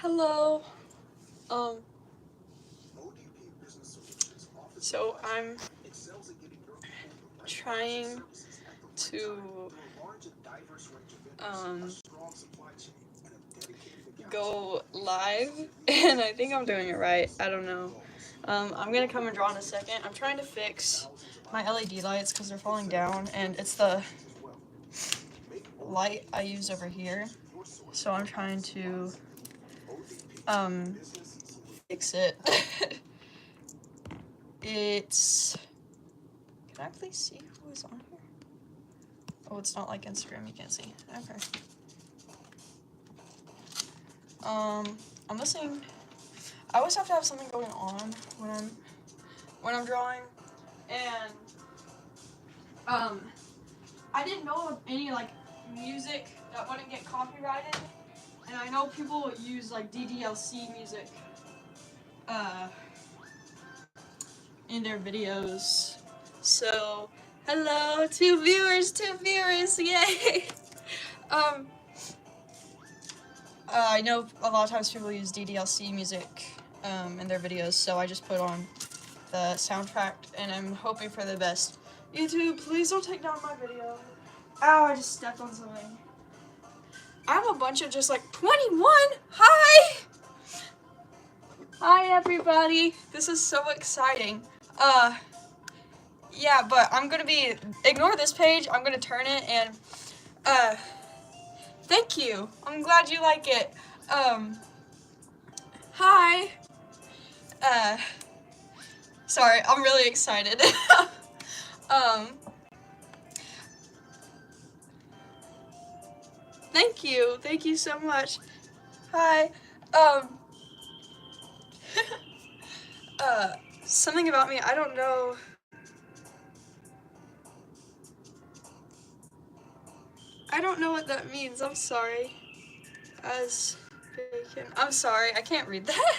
Hello. Um, so I'm trying to um, go live, and I think I'm doing it right. I don't know. I'm gonna come and draw in a second. I'm trying to fix my LED lights because they're falling down, and it's the light I use over here. So I'm trying to fix it. It's. Can I please see who is on here? Oh, it's not like Instagram. You can't see. Okay. I'm listening. I always have to have something going on when I'm drawing, and I didn't know of any like music that wouldn't get copyrighted, and I know people use like DDLC music in their videos. So hello, two viewers, yay! I know a lot of times people use DDLC music in their videos, so I just put on the soundtrack, and I'm hoping for the best. YouTube, please don't take down my video. Ow, I just stepped on something. I have a bunch of just like 21. Hi! Hi, everybody. This is so exciting. Yeah, but I'm gonna ignore this page. I'm gonna turn it and, thank you. I'm glad you like it. Hi. Sorry, I'm really excited. Thank you so much. Hi. Something about me, I don't know. I don't know what that means, I'm sorry. As bacon. I'm sorry, I can't read that.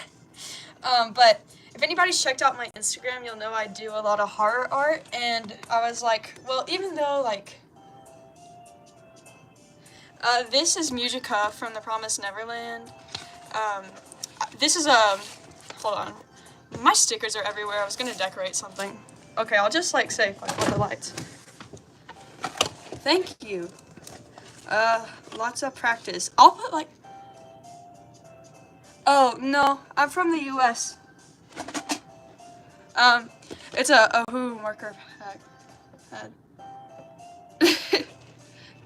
But if anybody's checked out my Instagram, you'll know I do a lot of horror art, and I was like, well, even though, like, this is Musica from The Promised Neverland. This is hold on. My stickers are everywhere. I was gonna decorate something. Okay, I'll just, like, say, fuck all the lights. Thank you. Lots of practice. I'll put, like, oh, no, I'm from the US. It's a Who marker pad.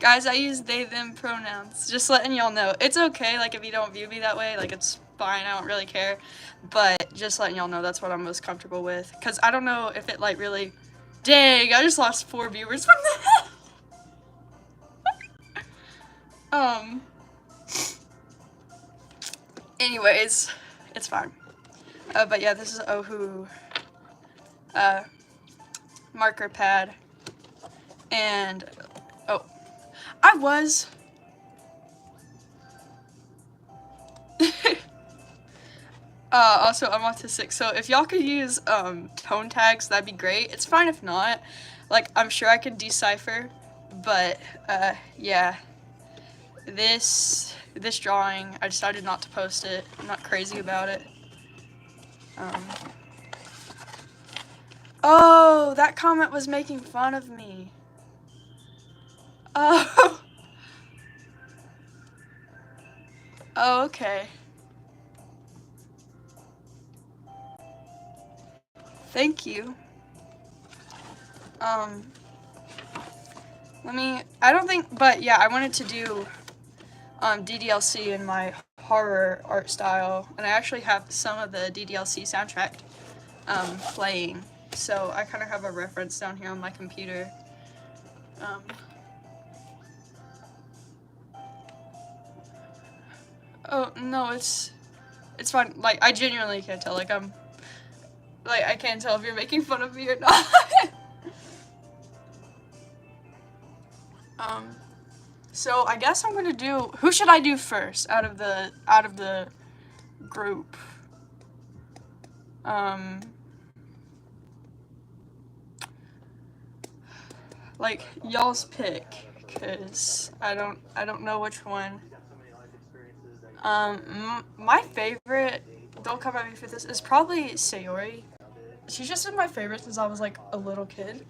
Guys, I use they, them pronouns. Just letting y'all know. It's okay, like, if you don't view me that way, like, it's fine, I don't really care. But just letting y'all know that's what I'm most comfortable with. Because I don't know if it, like, really... Dang, I just lost 4 viewers from that. Anyways, it's fine. But yeah, this is Ohu marker pad. And, oh, I was... also, I'm autistic, so if y'all could use, tone tags, that'd be great. It's fine if not. Like, I'm sure I could decipher, but, yeah. This drawing, I decided not to post it. I'm not crazy about it. Oh, that comment was making fun of me. Oh. Oh, okay. Thank you. I don't think, but yeah, I wanted to do, DDLC in my horror art style, and I actually have some of the DDLC soundtrack, playing, so I kind of have a reference down here on my computer. Oh, no, it's fine. Like, I genuinely can't tell. Like, I can't tell if you're making fun of me or not. So I guess I'm gonna do, who should I do first out of the group? Like, y'all's pick, cause I don't know which one. My favorite, don't come at me for this, is probably Sayori. She's just been my favorite since I was like a little kid.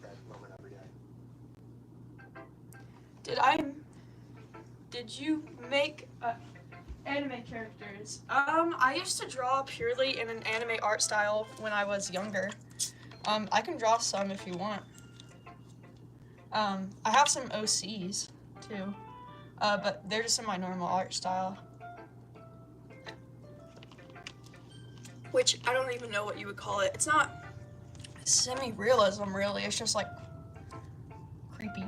Did you make anime characters? I used to draw purely in an anime art style when I was younger. I can draw some if you want. I have some OCs too, but they're just in my normal art style. Which I don't even know what you would call it. It's not semi-realism really, it's just like creepy.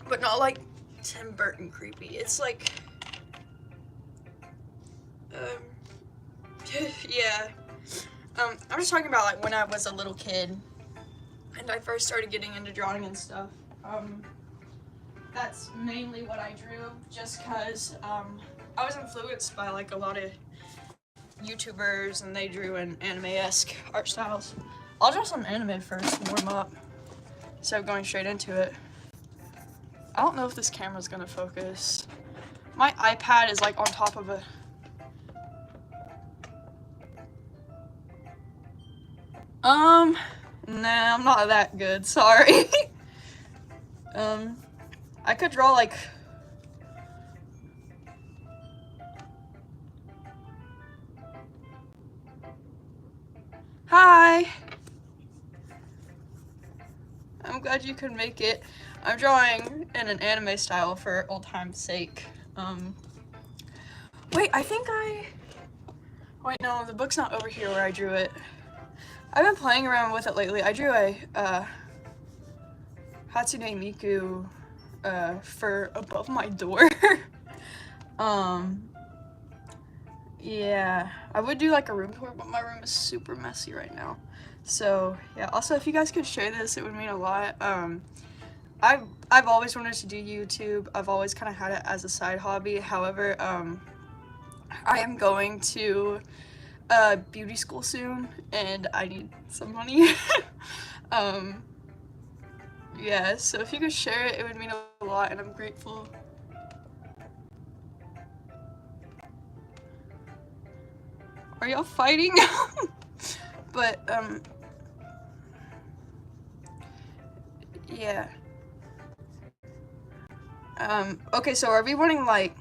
But not like Tim Burton creepy. It's like, yeah. I'm just talking about like when I was a little kid and I first started getting into drawing and stuff. That's mainly what I drew, just cause I was influenced by like a lot of YouTubers and they drew in anime-esque art styles. I'll draw some anime first, warm up, instead of going straight into it. I don't know if this camera's gonna focus. My iPad is like on top of a... Nah, I'm not that good, sorry. I could draw like... Hi! I'm glad you could make it. I'm drawing in an anime style for old time's sake. Wait, wait, no, the book's not over here where I drew it. I've been playing around with it lately. I drew a, Hatsune Miku, for above my door. Yeah, I would do like a room tour, but my room is super messy right now. So, yeah, also if you guys could share this, it would mean a lot. I've always wanted to do YouTube. I've always kind of had it as a side hobby. However, I am going to beauty school soon and I need some money. Yeah, so if you could share it, it would mean a lot and I'm grateful. Are y'all fighting? But, yeah. Okay, so are we wanting like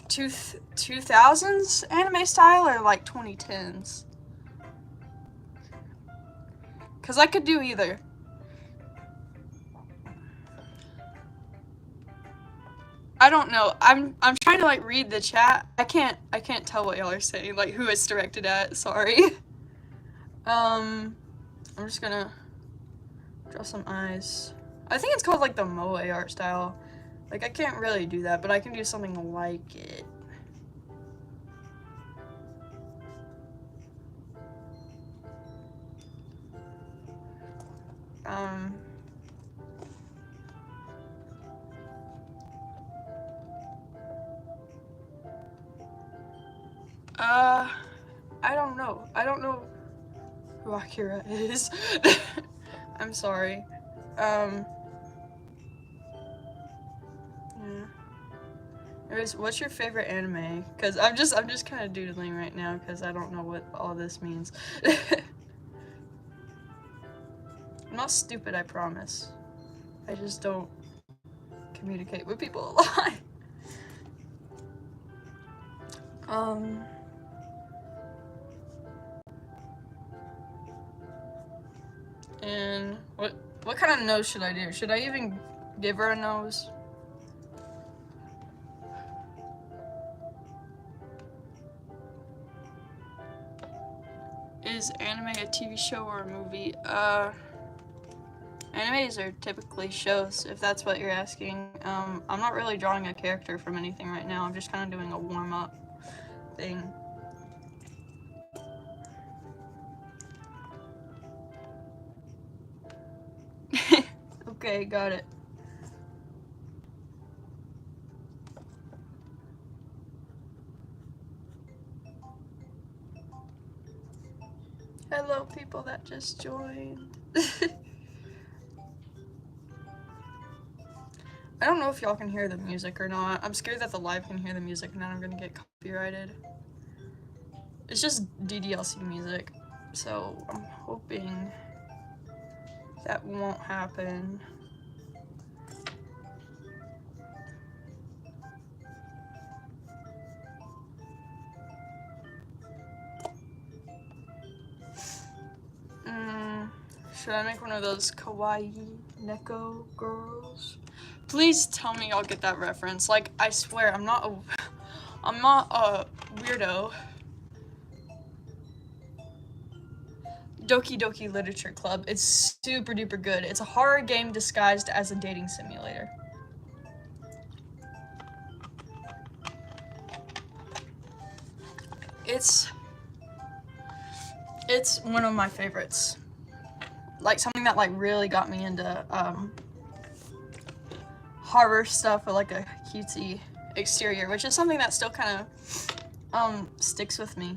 2000s anime style or like 2010s? Cause I could do either. I don't know. I'm trying to like read the chat. I can't tell what y'all are saying, like who it's directed at. Sorry. I'm just gonna draw some eyes. I think it's called like the Moe art style. Like I can't really do that, but I can do something like it. I don't know. I don't know who Akira is. I'm sorry. Yeah. Anyways, what's your favorite anime? Cause I'm just kind of doodling right now because I don't know what all this means. I'm not stupid, I promise. I just don't communicate with people a lot. And what kind of nose should I do? Should I even give her a nose? Is anime a TV show or a movie? Animes are typically shows, if that's what you're asking. I'm not really drawing a character from anything right now. I'm just kind of doing a warm-up thing. Okay, got it. Hello, people that just joined. I don't know if y'all can hear the music or not. I'm scared that the live can hear the music and then I'm gonna get copyrighted. It's just DDLC music, so I'm hoping that won't happen. Should I make one of those kawaii neko girls? Please tell me y'all get that reference. Like, I swear, I'm not a weirdo. Doki Doki Literature Club. It's super duper good. It's a horror game disguised as a dating simulator. It's one of my favorites. Like, something that like really got me into horror stuff with like a cutesy exterior, which is something that still kind of sticks with me.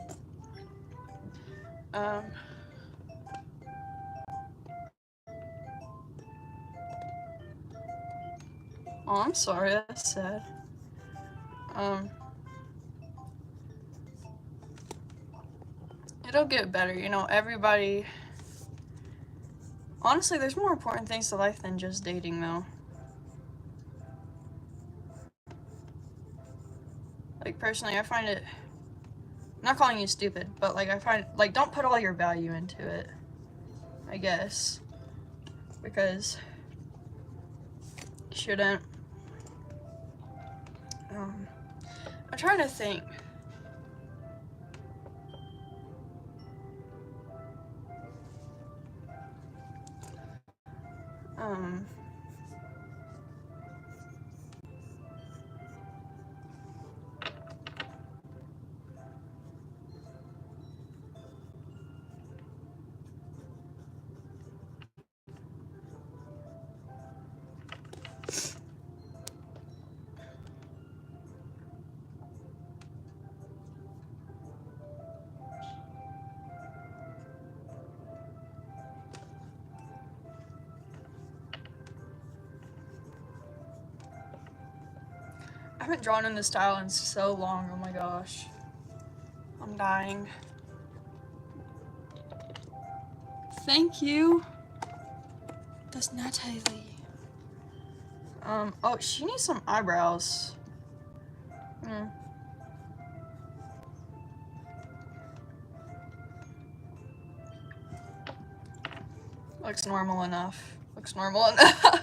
Oh, I'm sorry, that's sad. It'll get better, you know, everybody... Honestly, there's more important things to life than just dating, though. Like, personally, I find it... I'm not calling you stupid, but, like, I find... Like, don't put all your value into it, I guess. Because... You shouldn't. I'm trying to think. I haven't drawn in this style in so long, oh my gosh. I'm dying. Thank you. That's Natalie. Oh, she needs some eyebrows. Looks normal enough. Looks normal enough.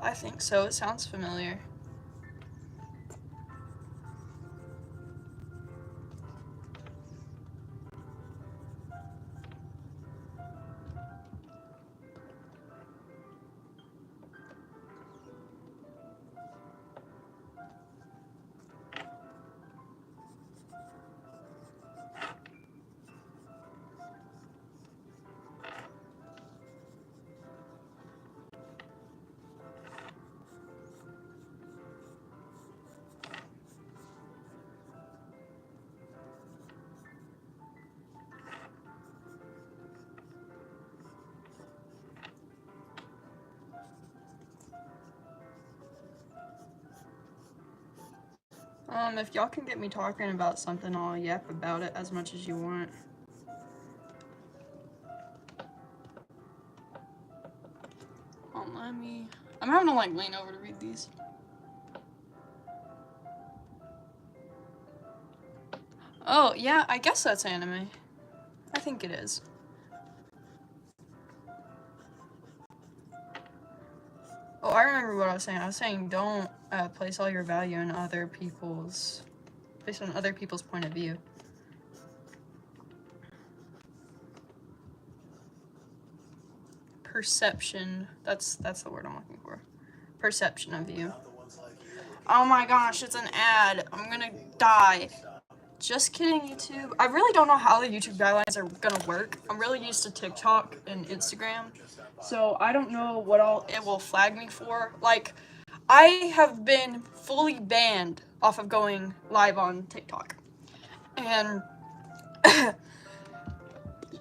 I think so. It sounds familiar. If y'all can get me talking about something, I'll yap about it as much as you want. Let me... I'm having to, like, lean over to read these. Oh, yeah, I guess that's anime. I think it is. Oh, I remember what I was saying. I was saying don't place all your value in other people's... based on other people's point of view. Perception. That's the word I'm looking for. Perception of you. Oh my gosh, it's an ad. I'm gonna die. Just kidding, YouTube. I really don't know how the YouTube guidelines are gonna work. I'm really used to TikTok and Instagram, so I don't know what all it will flag me for. Like, I have been fully banned off of going live on TikTok. And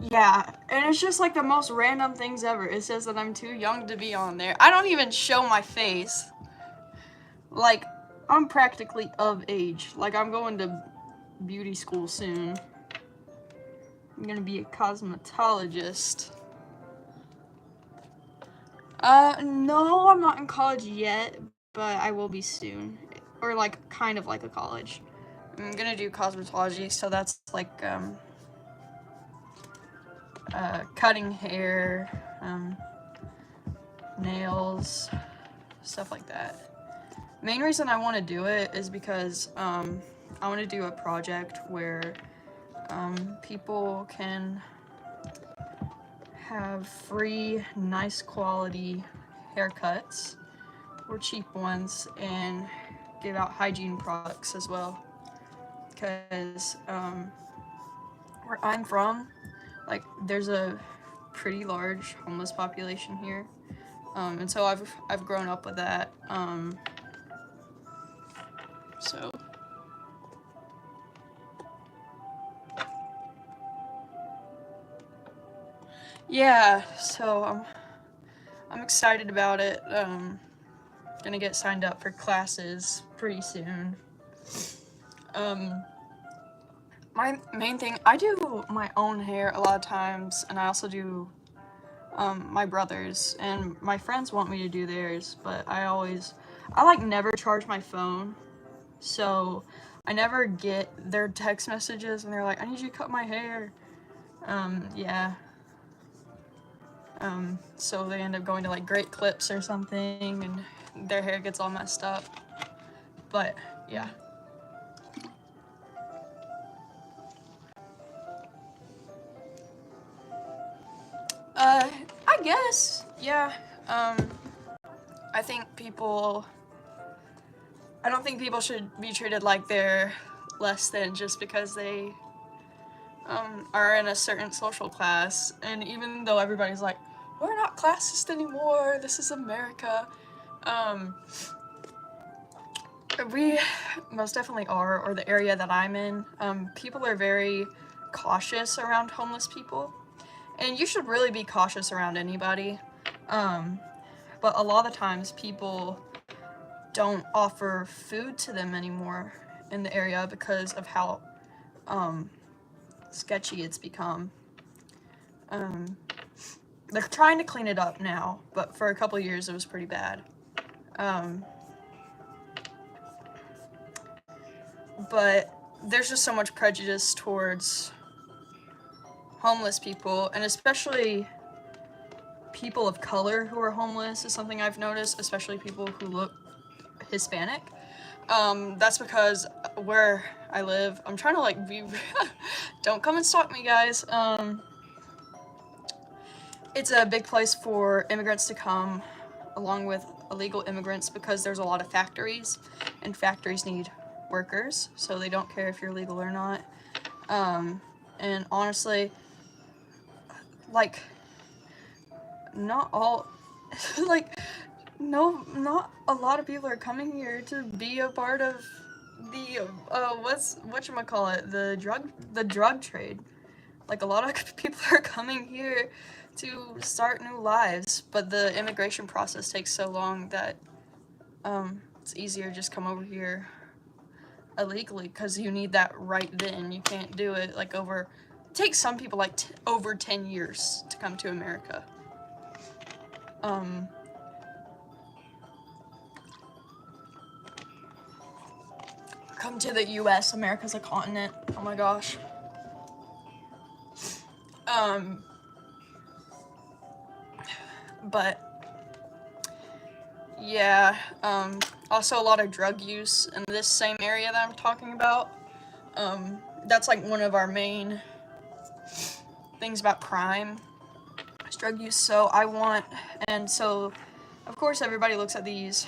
yeah, and it's just like the most random things ever. It says that I'm too young to be on there. I don't even show my face. Like, I'm practically of age. Like, I'm going to beauty school soon. I'm gonna be a cosmetologist. No, I'm not in college yet, but I will be soon. Or like, kind of like a college. I'm gonna do cosmetology, so that's like, cutting hair, nails, stuff like that. Main reason I want to do it is because, I want to do a project where, people can have free, nice quality haircuts, or cheap ones, and give out hygiene products as well. Because, where I'm from, like, there's a pretty large homeless population here. And so I've grown up with that. So yeah, so I'm excited about it. Gonna get signed up for classes pretty soon. My main thing, I do my own hair a lot of times, and I also do my brother's, and my friends want me to do theirs, but I like never charge my phone, so I never get their text messages and they're like, I need you to cut my hair. Yeah. So they end up going to like Great Clips or something, and their hair gets all messed up. But yeah. I guess, yeah. I don't think people should be treated like they're less than just because they are in a certain social class. And even though everybody's like, we're not classist anymore, this is America, we most definitely are, or the area that I'm in. People are very cautious around homeless people, and you should really be cautious around anybody. But a lot of times people don't offer food to them anymore in the area because of how sketchy it's become. They're trying to clean it up now, but for a couple years it was pretty bad. But there's just so much prejudice towards homeless people, and especially people of color who are homeless is something I've noticed, especially people who look Hispanic. That's because where I live, I'm trying to like be, don't come and stalk me, guys. It's a big place for immigrants to come along with illegal immigrants because there's a lot of factories, and factories need workers, so they don't care if you're legal or not. And honestly, like, not all, like, no, not a lot of people are coming here to be a part of the, whatchamacallit, the drug trade. Like, a lot of people are coming here to start new lives, but the immigration process takes so long that, it's easier to just come over here illegally, because you need that right then. You can't do it, like, it takes some people, like, over 10 years to come to America. Come to the US, America's a continent. Oh my gosh. But yeah, also a lot of drug use in this same area that I'm talking about. That's like one of our main things about crime, is drug use. So of course everybody looks at these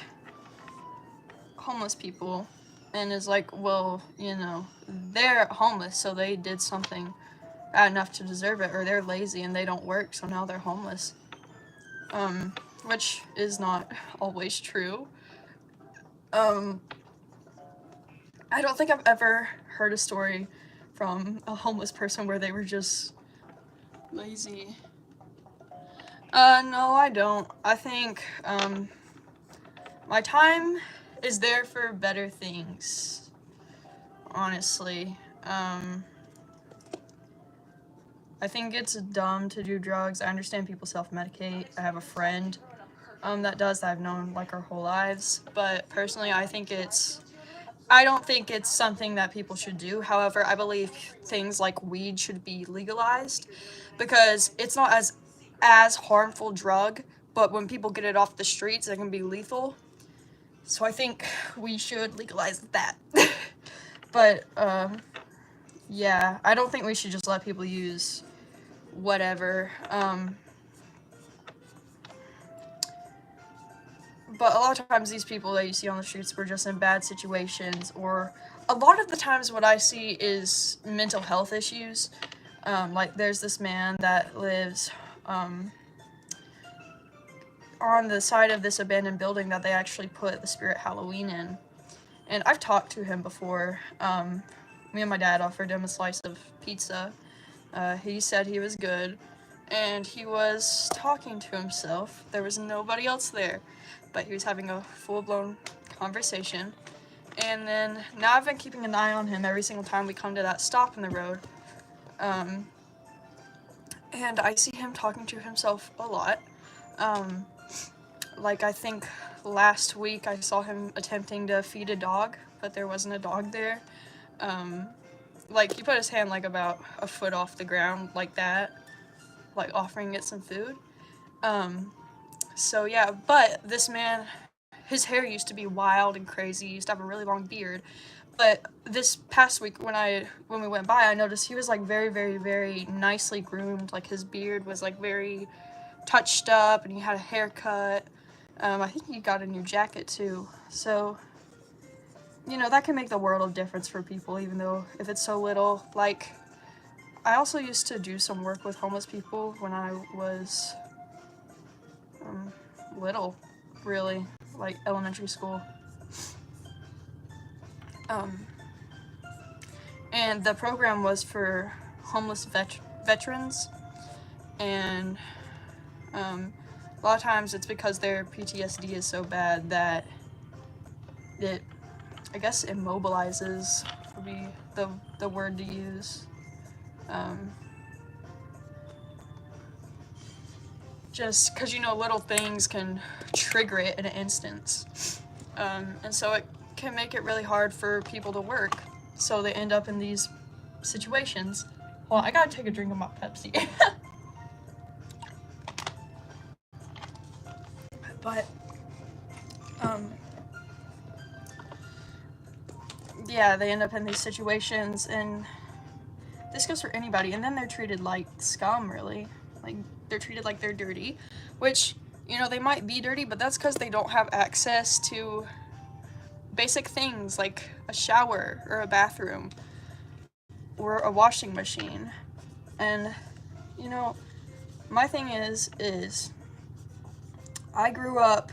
homeless people and is like, well, you know, they're homeless, so they did something bad enough to deserve it, or they're lazy and they don't work, so now they're homeless. Which is not always true. I don't think I've ever heard a story from a homeless person where they were just lazy. No, I don't. I think, my time is there for better things, honestly. I think it's dumb to do drugs. I understand people self-medicate. I have a friend that does, that I've known like our whole lives. But personally, I don't think it's something that people should do. However, I believe things like weed should be legalized because it's not as harmful drug, but when people get it off the streets, it can be lethal. So I think we should legalize that. But, yeah, I don't think we should just let people use whatever. But a lot of times these people that you see on the streets were just in bad situations, or a lot of the times what I see is mental health issues. Like there's this man that lives on the side of this abandoned building that they actually put the Spirit Halloween in. And I've talked to him before. Me and my dad offered him a slice of pizza. He said he was good, and he was talking to himself. There was nobody else there, but he was having a full-blown conversation. And then now I've been keeping an eye on him every single time we come to that stop in the road. And I see him talking to himself a lot. Like I think last week I saw him attempting to feed a dog, but there wasn't a dog there. Like he put his hand like about a foot off the ground like that, like offering it some food. So yeah, but this man, his hair used to be wild and crazy. He used to have a really long beard. But this past week when we went by, I noticed he was like very, very, very nicely groomed. Like his beard was like very touched up, and he had a haircut. I think he got a new jacket too. So, you know, that can make the world of difference for people, even though if it's so little. Like, I also used to do some work with homeless people when I was little, really, like elementary school. And the program was for homeless veterans, and a lot of times it's because their PTSD is so bad that it, I guess, immobilizes would be the word to use. Just because, you know, little things can trigger it in an instance. And so it can make it really hard for people to work. So they end up in these situations. Well, I gotta take a drink of my Pepsi. But, yeah, they end up in these situations, and this goes for anybody, and then they're treated like scum, really. Like, they're treated like they're dirty, which, you know, they might be dirty, but that's because they don't have access to basic things like a shower or a bathroom or a washing machine. And, you know, my thing is I grew up,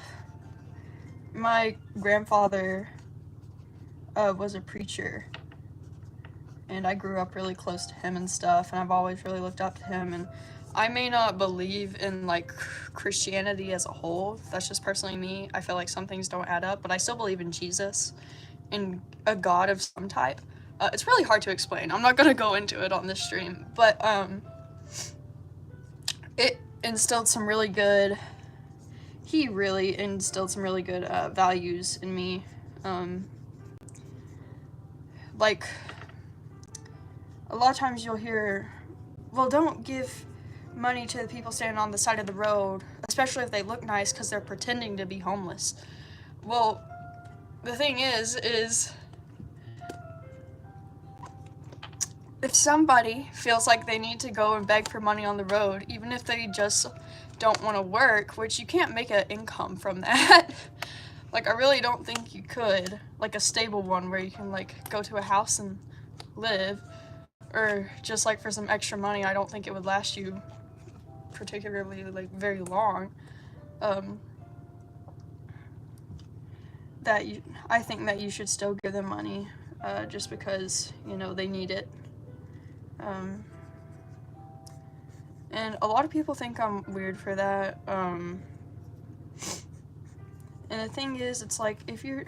my grandfather was a preacher, and I grew up really close to him and stuff, and I've always really looked up to him. And I may not believe in like Christianity as a whole. That's just personally me. I feel like some things don't add up, but I still believe in Jesus and a God of some type. It's really hard to explain. I'm not gonna go into it on this stream, but it instilled some really good. He really instilled some really good values in me. Like, a lot of times you'll hear, well, don't give money to the people standing on the side of the road, especially if they look nice, because they're pretending to be homeless. Well, the thing is if somebody feels like they need to go and beg for money on the road, even if they just don't want to work, which you can't make an income from that, Like, I really don't think you could, like a stable one where you can like go to a house and live, or just like for some extra money. I don't think it would last you particularly like very long. Um, that you, I think that you should still give them money, just because, you know, they need it. Um, and a lot of people think I'm weird for that. And the thing is, it's like if you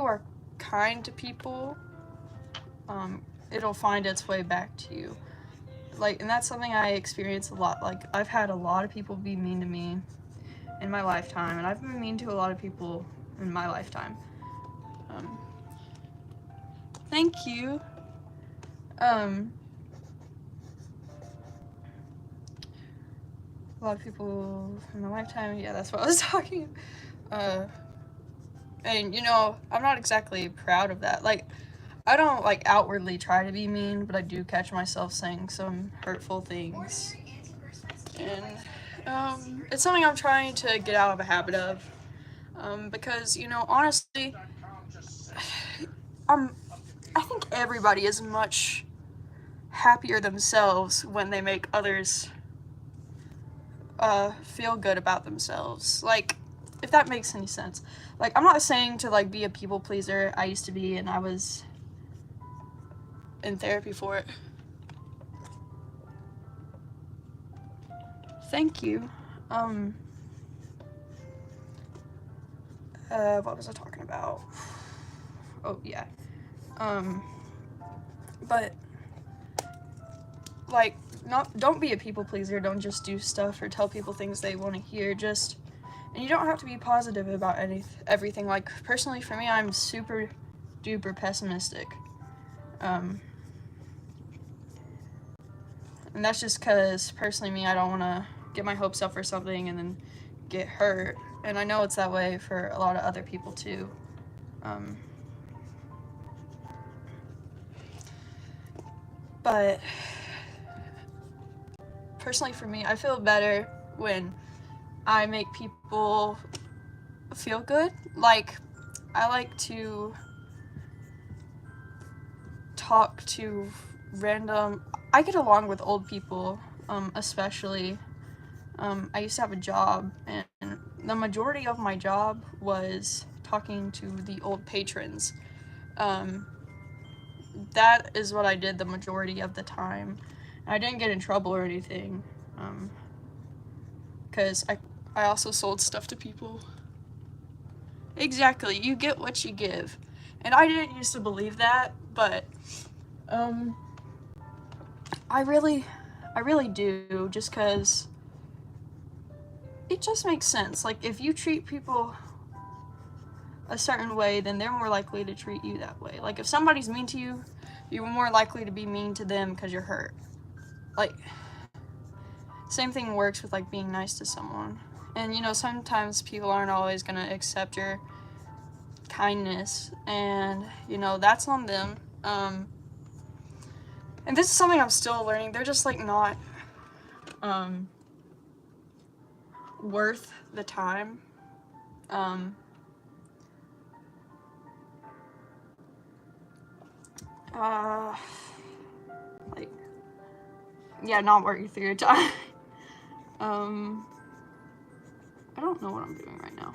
are kind to people, it'll find its way back to you. Like, and that's something I experience a lot. Like, I've had a lot of people be mean to me in my lifetime, and I've been mean to a lot of people in my lifetime. Thank you. A lot of people in my lifetime, yeah, that's what I was talking. And, you know, I'm not exactly proud of that. Like, I don't, like, outwardly try to be mean, but I do catch myself saying some hurtful things. And, it's something I'm trying to get out of a habit of. Because, you know, honestly, I think everybody is much happier themselves when they make others feel good about themselves. Like, if that makes any sense. Like, I'm not saying to like be a people pleaser. I used to be, and I was in therapy for it. Thank you. What was I talking about? Oh yeah. But like, don't be a people pleaser. Don't just do stuff or tell people things they want to hear. And you don't have to be positive about everything. Like, personally for me, I'm super duper pessimistic. And that's just because, personally me, I don't want to get my hopes up for something and then get hurt. And I know it's that way for a lot of other people too. But personally for me, I feel better when I make people feel good. Like, I like to talk to I get along with old people, especially. I used to have a job, and the majority of my job was talking to the old patrons. That is what I did the majority of the time. I didn't get in trouble or anything, because I also sold stuff to people. Exactly, you get what you give. And I didn't used to believe that, but I really do, just because it just makes sense. Like, if you treat people a certain way, then they're more likely to treat you that way. Like, if somebody's mean to you, you're more likely to be mean to them because you're hurt. Like, same thing works with like being nice to someone. And, you know, sometimes people aren't always gonna accept your kindness, and, you know, that's on them. And this is something I'm still learning. They're just like not worth the time. Like, yeah, not worth your time. I don't know what I'm doing right now.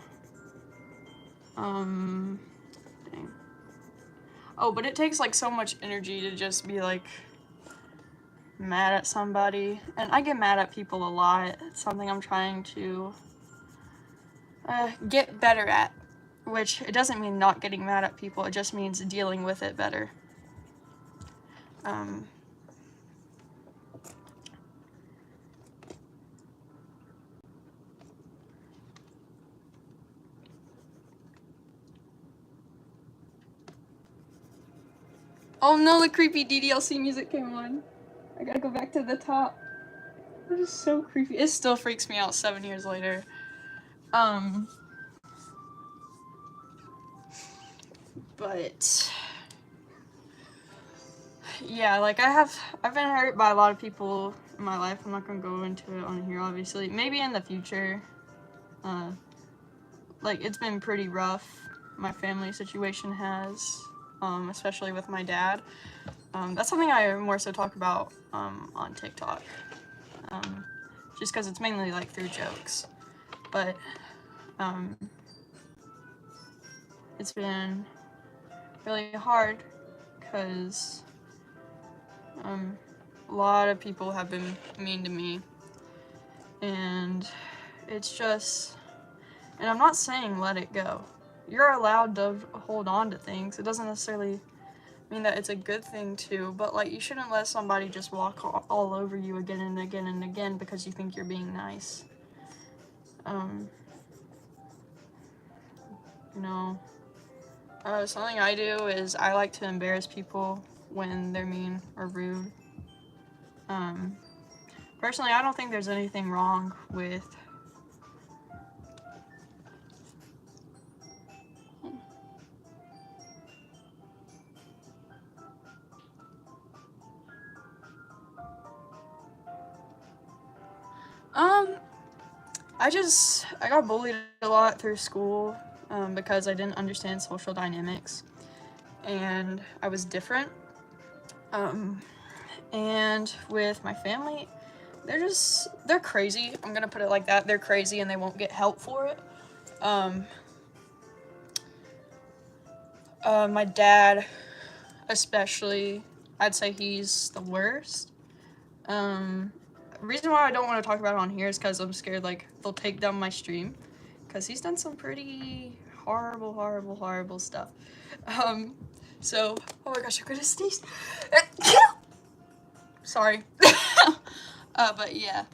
Dang. Oh, but it takes like so much energy to just be like mad at somebody, and I get mad at people a lot. It's something I'm trying to get better at, which it doesn't mean not getting mad at people, it just means dealing with it better. Oh no, the creepy DDLC music came on. I gotta go back to the top. That is so creepy. It still freaks me out 7 years later. But yeah, like I've been hurt by a lot of people in my life. I'm not gonna go into it on here, obviously. Maybe in the future. like, it's been pretty rough. My family situation has, especially with my dad. That's something I more so talk about on TikTok, just because it's mainly like through jokes. But it's been really hard because a lot of people have been mean to me, and it's just, and I'm not saying let it go. You're allowed to hold on to things. It doesn't necessarily mean that it's a good thing too, but like, you shouldn't let somebody just walk all over you again and again and again because you think you're being nice. You know, something I do is I like to embarrass people when they're mean or rude. Personally, I don't think there's anything wrong with I got bullied a lot through school because I didn't understand social dynamics and I was different. And with my family, they're crazy. I'm gonna put it like that. They're crazy and they won't get help for it. My dad, especially, I'd say he's the worst. The reason why I don't want to talk about it on here is because I'm scared like they'll take down my stream, because he's done some pretty horrible stuff. So, oh my gosh, I'm gonna sneeze. Sorry. But yeah.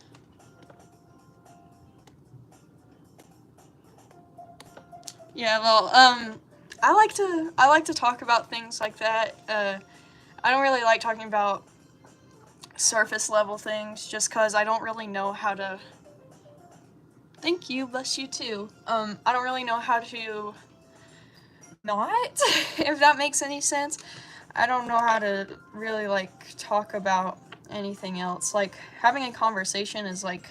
Yeah, well, I like to talk about things like that. I don't really like talking about surface level things just because I don't really know how to. Thank you, bless you too. I don't really know how to not, if that makes any sense. I don't know how to really like talk about anything else. Like, having a conversation is like,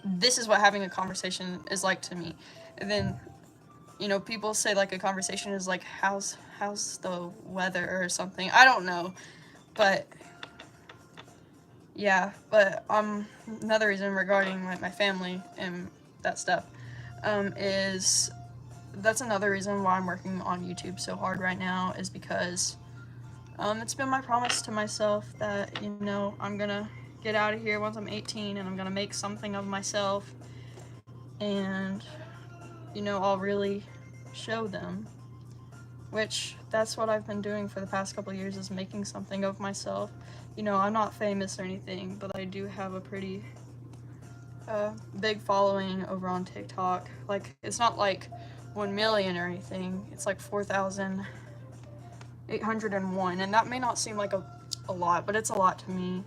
this is what having a conversation is like to me. And then, you know, people say like a conversation is like, how's the weather or something. I don't know, but yeah. But another reason regarding like my family and that stuff is that's another reason why I'm working on YouTube so hard right now, is because it's been my promise to myself that, you know, I'm gonna get out of here once I'm 18 and I'm gonna make something of myself, and, you know, I'll really show them, which that's what I've been doing for the past couple of years, is making something of myself. You know, I'm not famous or anything, but I do have a pretty big following over on TikTok. Like, it's not like 1 million or anything, it's like 4,801, and that may not seem like a lot, but it's a lot to me.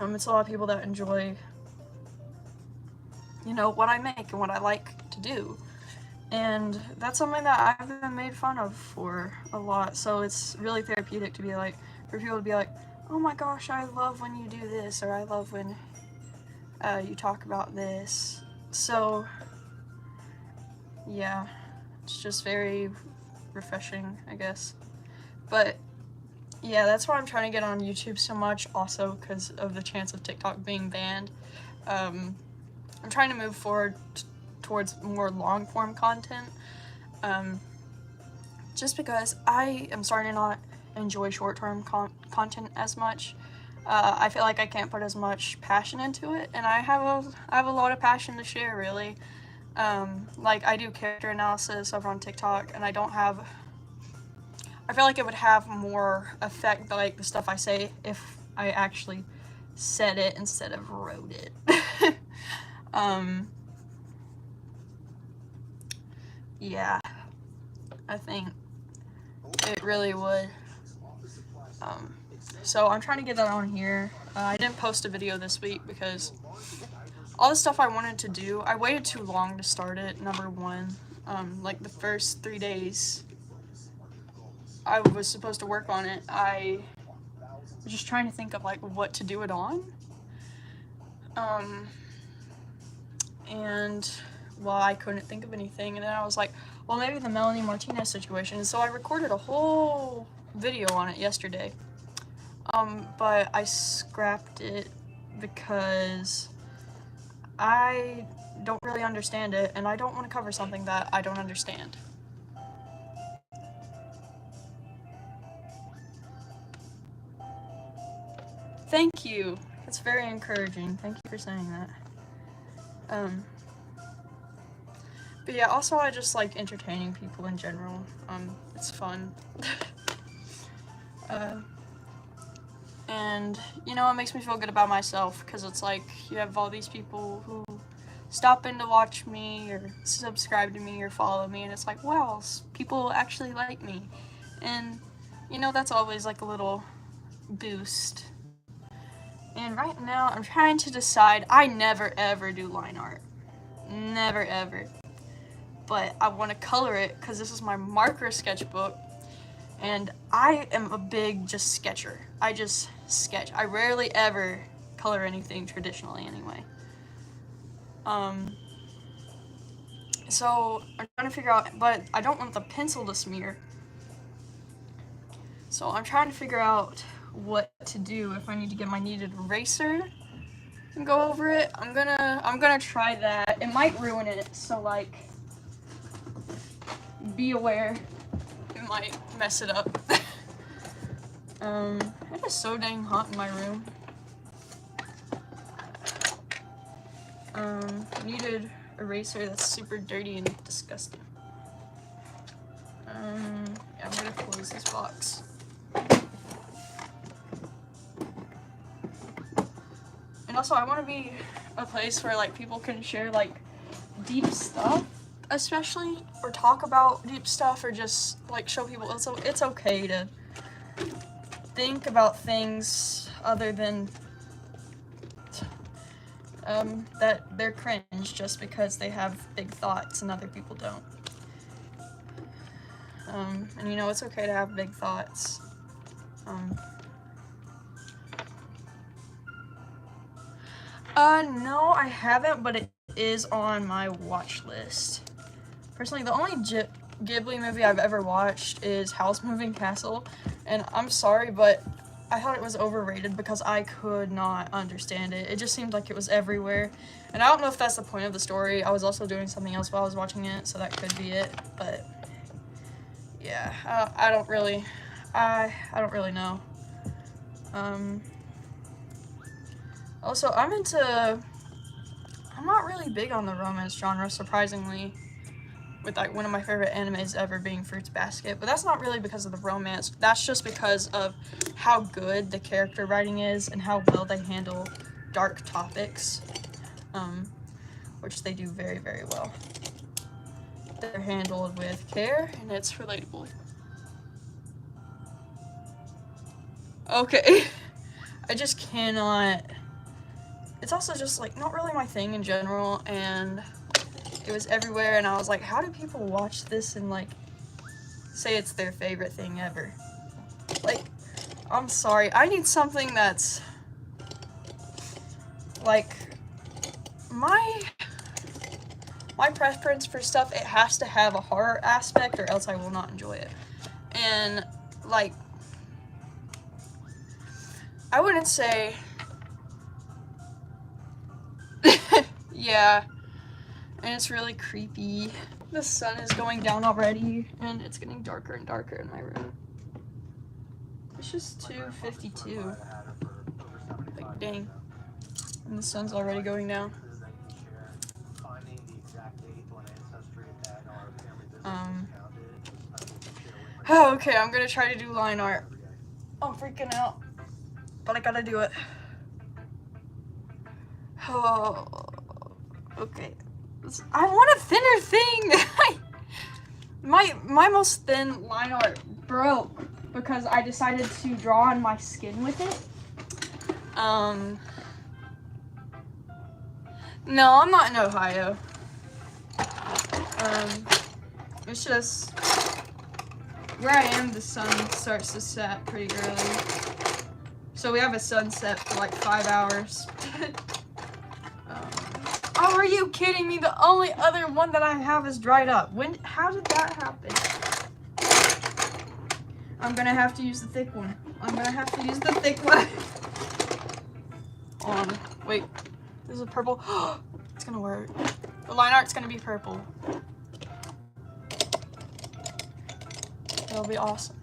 It's a lot of people that enjoy, you know, what I make and what I like to do. And that's something that I've been made fun of for a lot, so it's really therapeutic to be like, for people to be like, oh my gosh, I love when you do this, or I love when you talk about this. So yeah, it's just very refreshing, I guess. But yeah, that's why I'm trying to get on YouTube so much, also because of the chance of TikTok being banned. I'm trying to move forward towards more long-form content, just because I am starting to not enjoy short-term content as much. I feel like I can't put as much passion into it, and I have a lot of passion to share, really. Like, I do character analysis over on TikTok, and I feel like it would have more effect, like the stuff I say, if I actually said it instead of wrote it. Yeah, I think it really would. So I'm trying to get that on here. I didn't post a video this week because all the stuff I wanted to do, I waited too long to start it, number one. Like, the first 3 days I was supposed to work on it, I was just trying to think of like what to do it on. and well, I couldn't think of anything, and then I was like, well, maybe the Melanie Martinez situation. And so I recorded a whole video on it yesterday, but I scrapped it because I don't really understand it, and I don't want to cover something that I don't understand. Thank you. That's very encouraging. Thank you for saying that. But yeah, also I just like entertaining people in general. It's fun. And, you know, it makes me feel good about myself, because it's like, you have all these people who stop in to watch me, or subscribe to me, or follow me, and it's like, wow, people actually like me. And, you know, that's always like a little boost. And right now, I'm trying to decide. I never ever do line art. Never ever. But I want to color it because this is my marker sketchbook. And I am a big just sketcher. I just sketch. I rarely ever color anything traditionally anyway. So I'm trying to figure out, but I don't want the pencil to smear. So I'm trying to figure out what to do, if I need to get my kneaded eraser and go over it. I'm gonna try that. It might ruin it, so like be aware. It might mess it up. It is so dang hot in my room. Kneaded eraser that's super dirty and disgusting. Yeah, I'm gonna close this box. And also, I want to be a place where like people can share like deep stuff, especially, or talk about deep stuff, or just like show people it's okay to think about things other than that they're cringe just because they have big thoughts and other people don't. And you know, it's okay to have big thoughts. No, I haven't, but it is on my watch list. Personally, the only Ghibli movie I've ever watched is Howl's Moving Castle, and I'm sorry, but I thought it was overrated because I could not understand it. It just seemed like it was everywhere, and I don't know if that's the point of the story. I was also doing something else while I was watching it, so that could be it, but yeah, I don't really know. Also, I'm not really big on the romance genre, surprisingly, with like one of my favorite animes ever being Fruits Basket, but that's not really because of the romance. That's just because of how good the character writing is and how well they handle dark topics, which they do very, very well. They're handled with care, and it's relatable. Okay. I just cannot. It's also just like not really my thing in general, and it was everywhere, and I was like, how do people watch this and like say it's their favorite thing ever? Like, I'm sorry, I need something that's like my preference for stuff. It has to have a horror aspect or else I will not enjoy it. And like, I wouldn't say yeah, and it's really creepy. The sun is going down already, and it's getting darker and darker in my room. It's just 2:52. Like, dang. And the sun's already going down. Oh, okay, I'm gonna try to do line art. I'm freaking out, but I gotta do it. Oh, okay. I want a thinner thing! My most thin line art broke because I decided to draw on my skin with it. No, I'm not in Ohio. It's just where I am, the sun starts to set pretty early. So we have a sunset for like 5 hours. Oh, Are you kidding me? The only other one that I have is dried up. How did that happen? I'm gonna have to use the thick one. Hold on, wait. This is a purple. It's gonna work. The line art's gonna be purple. It'll be awesome.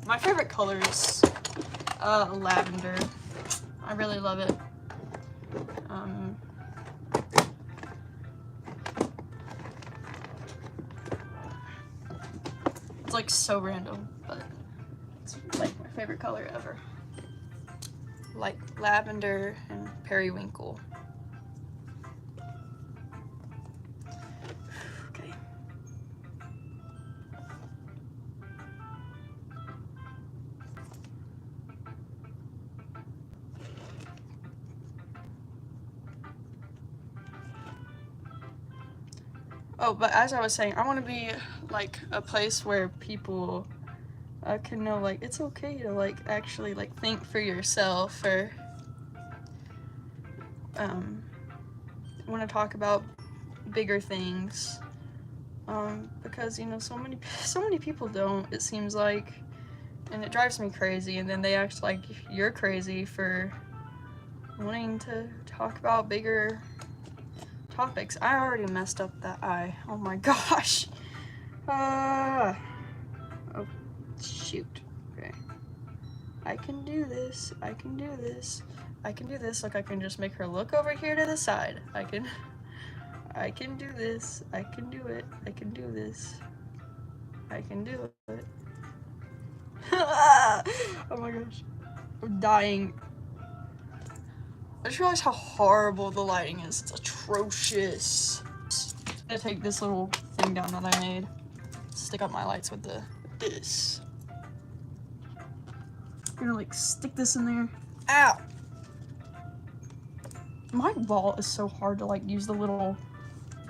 My favorite color is lavender. I really love it. It's like so random, but it's like my favorite color ever. Like lavender and periwinkle. Okay. Oh, but as I was saying, I want to be like a place where people can know like it's okay to like actually like think for yourself, or want to talk about bigger things, because you know so many people don't, it seems like, and it drives me crazy, and then they act like you're crazy for wanting to talk about bigger topics. I already messed up that eye. Oh my gosh. Oh shoot. Okay. I can do this. I can do this. I can do this. Look, I can just make her look over here to the side. I can do this. I can do it. I can do this. I can do it. Oh my gosh. I'm dying. I just realized how horrible the lighting is. It's atrocious. I'm gonna take this little thing down that I made. Stick up my lights with this. I'm gonna like stick this in there. Ow! My ball is so hard to like use the little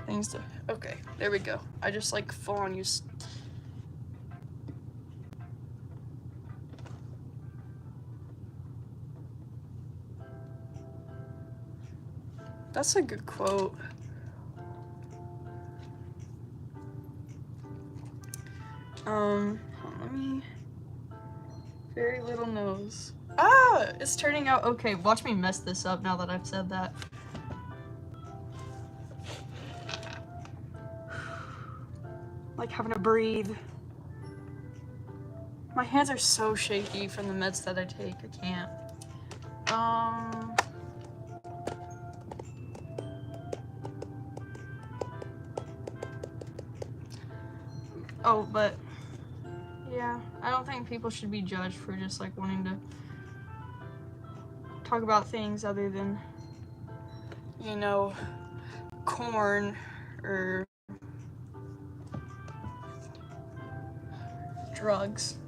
things to. Okay, there we go. I just like full on use. That's a good quote. Let me. Very little nose. Ah, it's turning out okay. Watch me mess this up now that I've said that. Like having to breathe. My hands are so shaky from the meds that I take. I can't. Oh, but yeah, I don't think people should be judged for just like wanting to talk about things other than, you know, corn or drugs.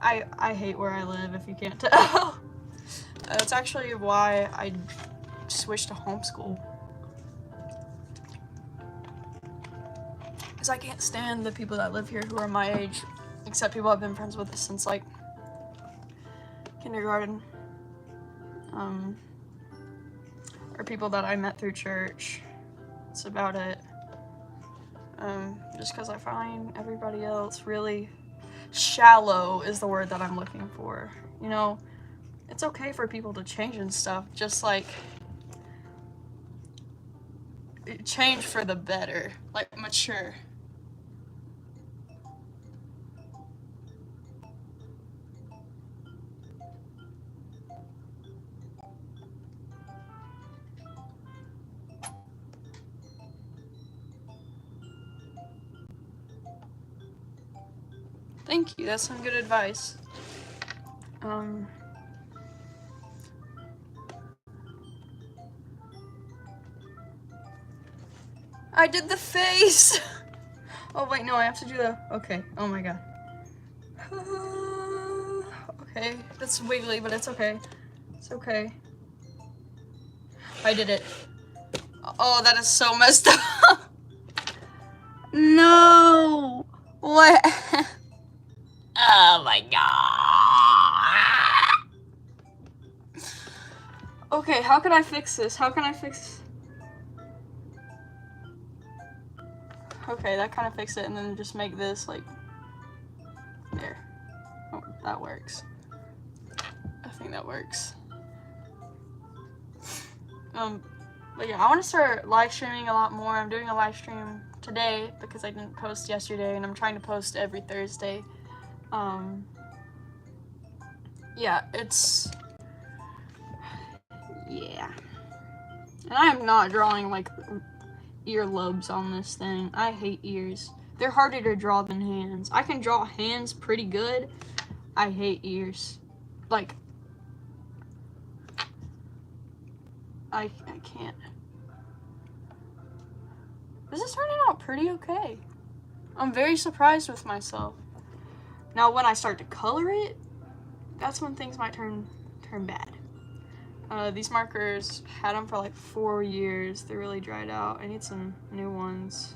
I hate where I live, if you can't tell. That's actually why I switched to homeschool. Because I can't stand the people that live here who are my age, except people I've been friends with since like kindergarten. Or people that I met through church. That's about it. Just because I find everybody else really shallow is the word that I'm looking for. You know, it's okay for people to change and stuff, just like change for the better, like mature. Thank you, that's some good advice. I did the face! Oh wait, no, I have to do the, okay, oh my god. Okay, that's wiggly, but it's okay. It's okay. I did it. Oh, that is so messed up. No! What? Oh my god. Okay, how can I fix this? How can I fix... Okay, that kind of fixed it, and then just make this like there. Oh, that works. I think that works. But yeah, I want to start live streaming a lot more. I'm doing a live stream today because I didn't post yesterday, and I'm trying to post every Thursday. Yeah, yeah. And I am not drawing like earlobes on this thing. I hate ears. They're harder to draw than hands. I can draw hands pretty good. I hate ears. Like, I can't. This is turning out pretty okay. I'm very surprised with myself. Now, when I start to color it, that's when things might turn bad. These markers, had them for like 4 years. They're really dried out. I need some new ones.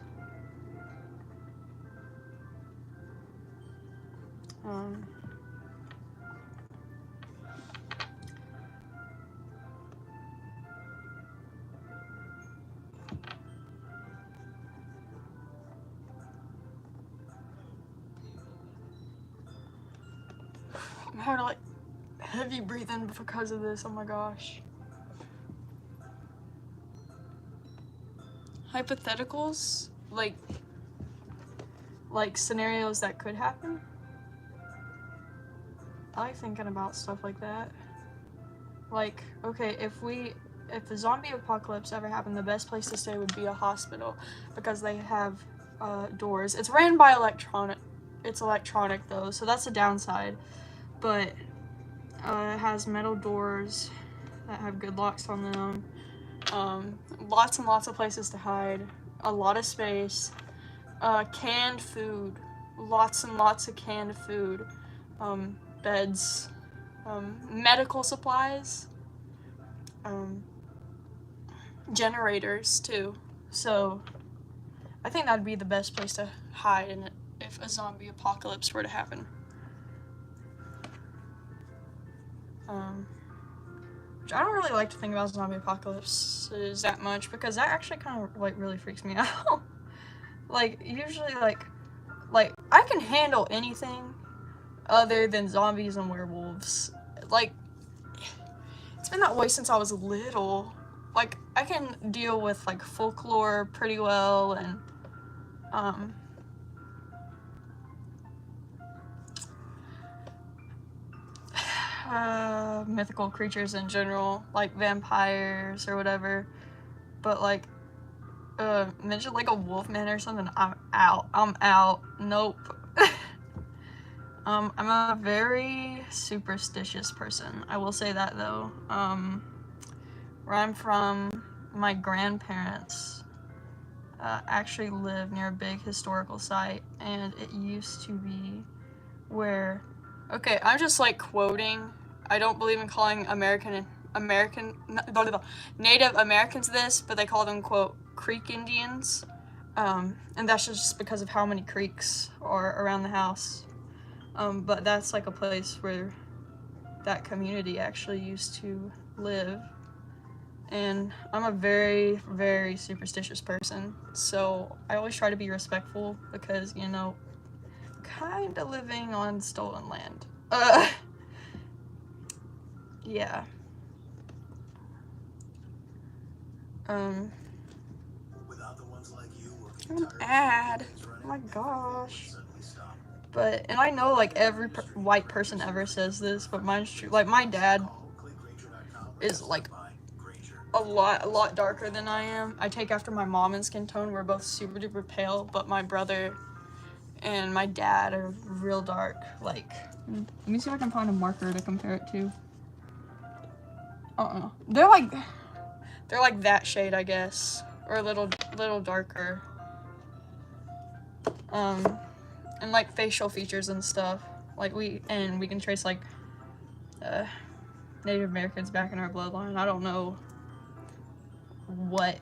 I'm having to like heavy breathing because of this. Oh my gosh. Hypotheticals, like scenarios that could happen. I like thinking about stuff like that. Like, okay, if the zombie apocalypse ever happened, the best place to stay would be a hospital because they have doors. It's ran by it's electronic though, so that's a downside. But it has metal doors that have good locks on them. Lots and lots of places to hide. A lot of space. Canned food. Lots and lots of canned food. Beds. Medical supplies. Generators too. So I think that'd be the best place to hide in it if a zombie apocalypse were to happen. Which I don't really like to think about zombie apocalypses that much because that actually kind of like really freaks me out. Like usually like I can handle anything other than zombies and werewolves. Like it's been that way since I was little. Like I can deal with like folklore pretty well and mythical creatures in general, like vampires or whatever. But like mention like a wolfman or something, I'm out. Nope. I'm a very superstitious person. I will say that though. Where I'm from, my grandparents actually live near a big historical site, and it used to be where, okay, I'm just like quoting. I don't believe in calling Native Americans this, but they call them, quote, Creek Indians. And that's just because of how many creeks are around the house. But that's like a place where that community actually used to live. And I'm a very, very superstitious person. So I always try to be respectful because, you know, kind of living on stolen land. Yeah. An ad. Oh my gosh. But, and I know like every white person ever says this, but mine's true. Like my dad is like a lot darker than I am. I take after my mom in skin tone. We're both super duper pale, but my brother and my dad are real dark. Like, let me see if I can find a marker to compare it to. They're like that shade, I guess, or a little darker. And like facial features and stuff. Like we can trace like Native Americans back in our bloodline. I don't know what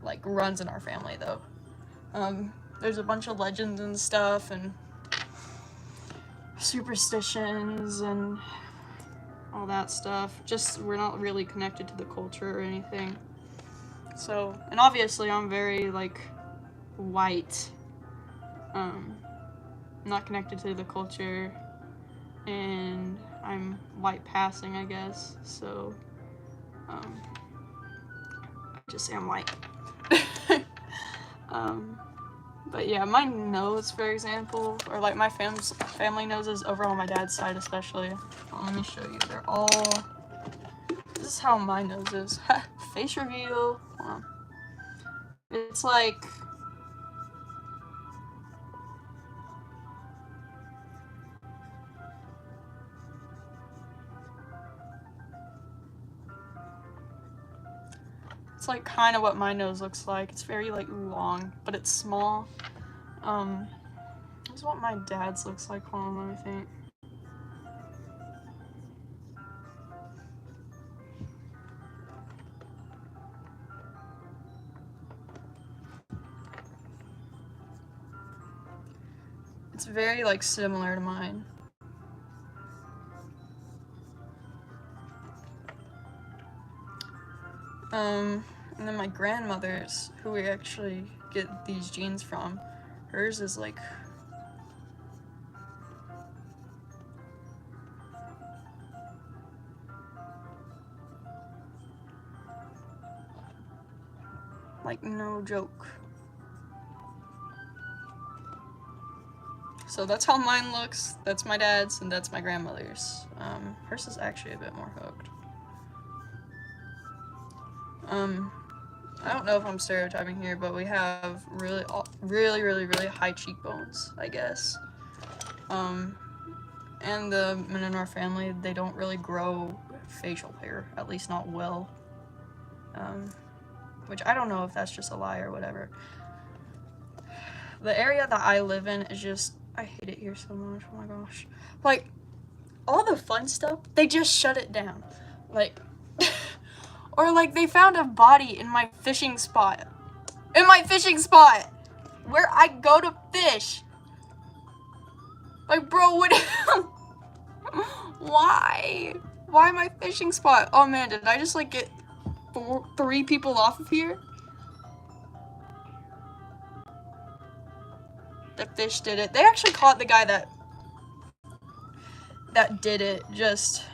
like runs in our family though. There's a bunch of legends and stuff and superstitions and all that stuff. Just we're not really connected to the culture or anything. So, and obviously I'm very like white, not connected to the culture, and I'm white passing, I guess, so, just say I'm white. But yeah, my nose, for example, or like my family noses over on my dad's side especially. Let me show you. They're all, this is how my nose is. Face reveal. It's like, it's like kind of what my nose looks like. It's very like long, but it's small. This is what my dad's looks like. Hold on, let me think. It's very like similar to mine. And then my grandmother's, who we actually get these genes from, hers is like, no joke. So that's how mine looks, that's my dad's, and that's my grandmother's. Hers is actually a bit more hooked. I don't know if I'm stereotyping here, but we have really high cheekbones, I guess. And the men in our family, they don't really grow facial hair, at least not well. Which I don't know if that's just a lie or whatever. The area that I live in is just, I hate it here so much, oh my gosh. Like, all the fun stuff, they just shut it down. Like, or like they found a body in my fishing spot. In my fishing spot! Where I go to fish! Like, bro, what? Why? Why my fishing spot? Oh man, did I just like get 3 people off of here? The fish did it. They actually caught the guy that did it, just...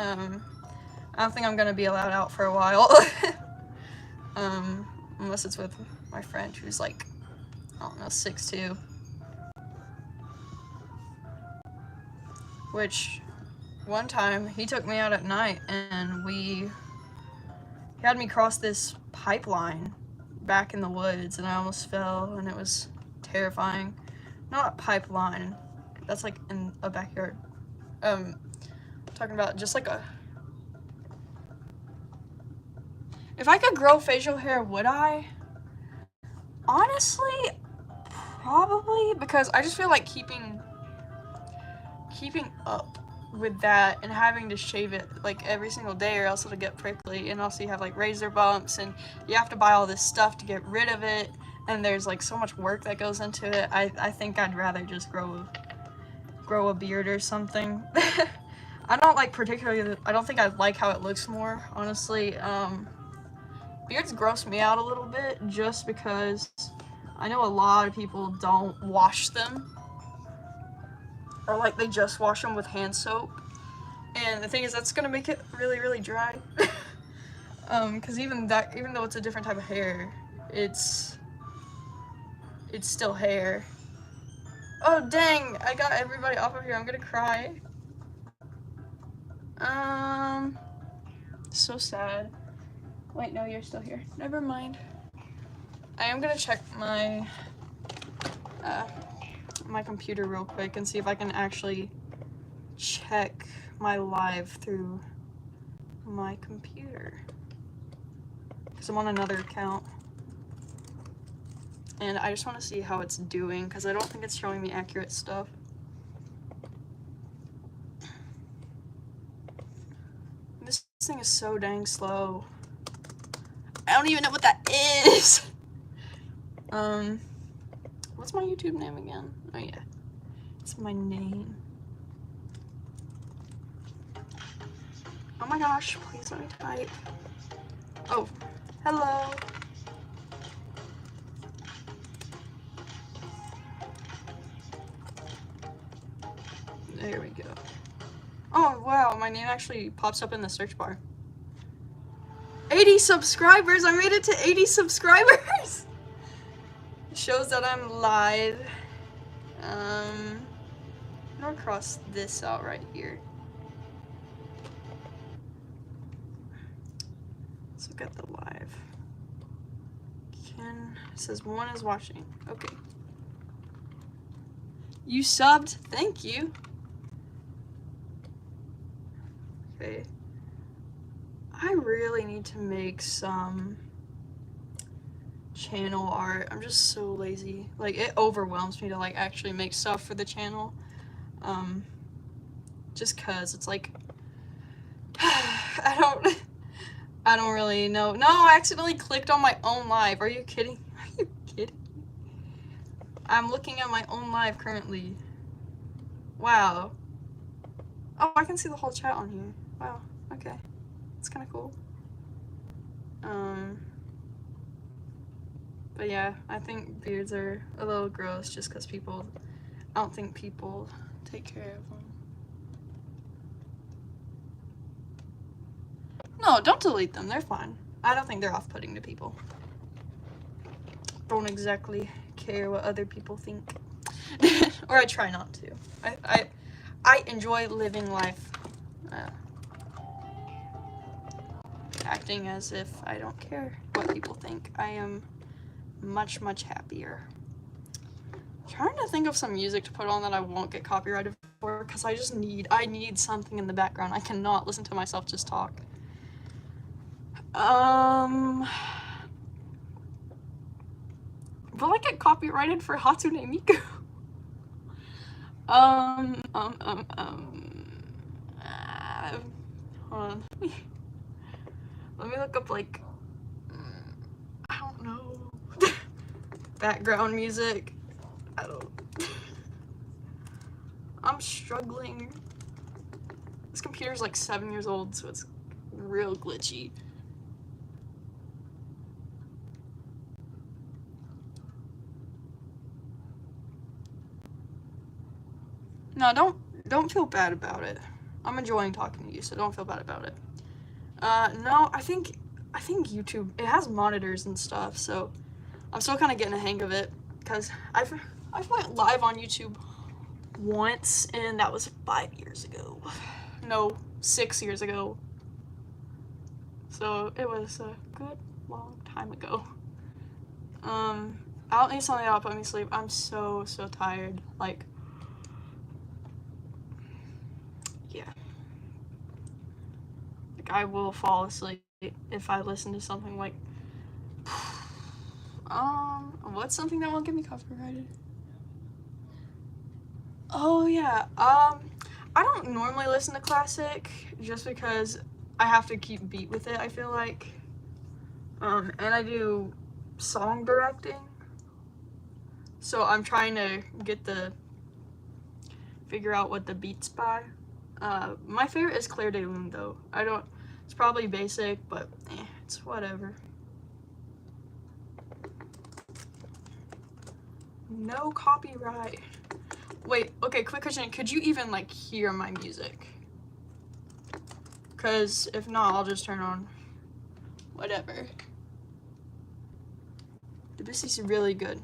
I don't think I'm gonna be allowed out for a while. Unless it's with my friend who's like, I don't know, 6'2". Which, one time, he took me out at night and he had me cross this pipeline back in the woods and I almost fell and it was terrifying. Not a pipeline, that's like in a backyard. Talking about just like a... If I could grow facial hair, would I? Honestly, probably, because I just feel like keeping up with that and having to shave it like every single day or else it'll get prickly, and also you have like razor bumps and you have to buy all this stuff to get rid of it, and there's like so much work that goes into it. I think I'd rather just grow a beard or something. I don't like particularly, I don't think I like how it looks more, honestly. Beards gross me out a little bit just because I know a lot of people don't wash them. Or like they just wash them with hand soap. And the thing is, that's gonna make it really dry. Cause even though it's a different type of hair, it's still hair. Oh dang, I got everybody off of here, I'm gonna cry. So sad. Wait, no, you're still here. Never mind. I am gonna check my my computer real quick and see if I can actually check my live through my computer. Because I'm on another account. And I just want to see how it's doing, because I don't think it's showing me accurate stuff. This thing is so dang slow. I don't even know what that is! What's my YouTube name again? Oh yeah, it's my name. Oh my gosh, please let me type. Oh, hello. There we go. Oh wow, my name actually pops up in the search bar. 80 subscribers! I made it to 80 subscribers! Shows that I'm live. I'm gonna cross this out right here. Let's look at the live. It says one is watching. Okay. You subbed? Thank you. Okay. I really need to make some channel art. I'm just so lazy. Like, it overwhelms me to like actually make stuff for the channel. Just cause it's like I don't really know. No, I accidentally clicked on my own live. Are you kidding? Are you kidding? I'm looking at my own live currently. Wow. Oh, I can see the whole chat on here. Wow. Okay. It's kind of cool. But yeah, I think beards are a little gross just because I don't think people take care of them. No, don't delete them. They're fine. I don't think they're off-putting to people. Don't exactly care what other people think. Or I try not to. I enjoy living life. Acting as if I don't care what people think. I am much, much happier. I'm trying to think of some music to put on that I won't get copyrighted for, because I need something in the background. I cannot listen to myself just talk. Will I get copyrighted for Hatsune Miku? Hold on. Let me look up, like, I don't know. Background music. I don't. I'm struggling. This computer's like 7 years old, so it's real glitchy. No, don't feel bad about it. I'm enjoying talking to you, so don't feel bad about it. No, I think YouTube, it has monitors and stuff, so I'm still kind of getting a hang of it, because I've went live on YouTube once, and that was 5 years ago. No, 6 years ago. So it was a good long time ago. I don't need something that'll put me to sleep. I'm so tired. Like, yeah. Like, I will fall asleep if I listen to something like what's something that won't get me copyrighted? Oh yeah, I don't normally listen to classic just because I have to keep beat with it, I feel like. And I do song directing, so I'm trying to figure out what the beat's by. My favorite is Claire de Lune though. It's probably basic, but it's whatever. No copyright. Wait, okay, quick question. Could you even, like, hear my music? Because if not, I'll just turn on whatever. Debussy's really good.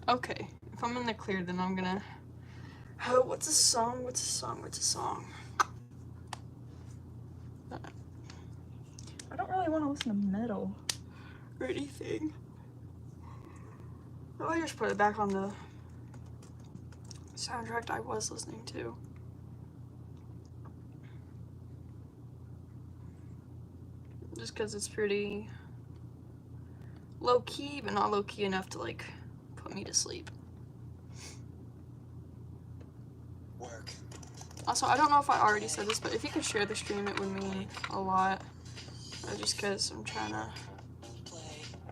Okay, if I'm in the clear, then I'm gonna... Oh, what's a song? I don't really want to listen to metal or anything. Oh, I just put it back on the soundtrack I was listening to. Just because it's pretty low-key, but not low-key enough to, like, put me to sleep. Work. Also, I don't know if I already said this, but if you could share the stream, it would mean a lot. Just because I'm trying to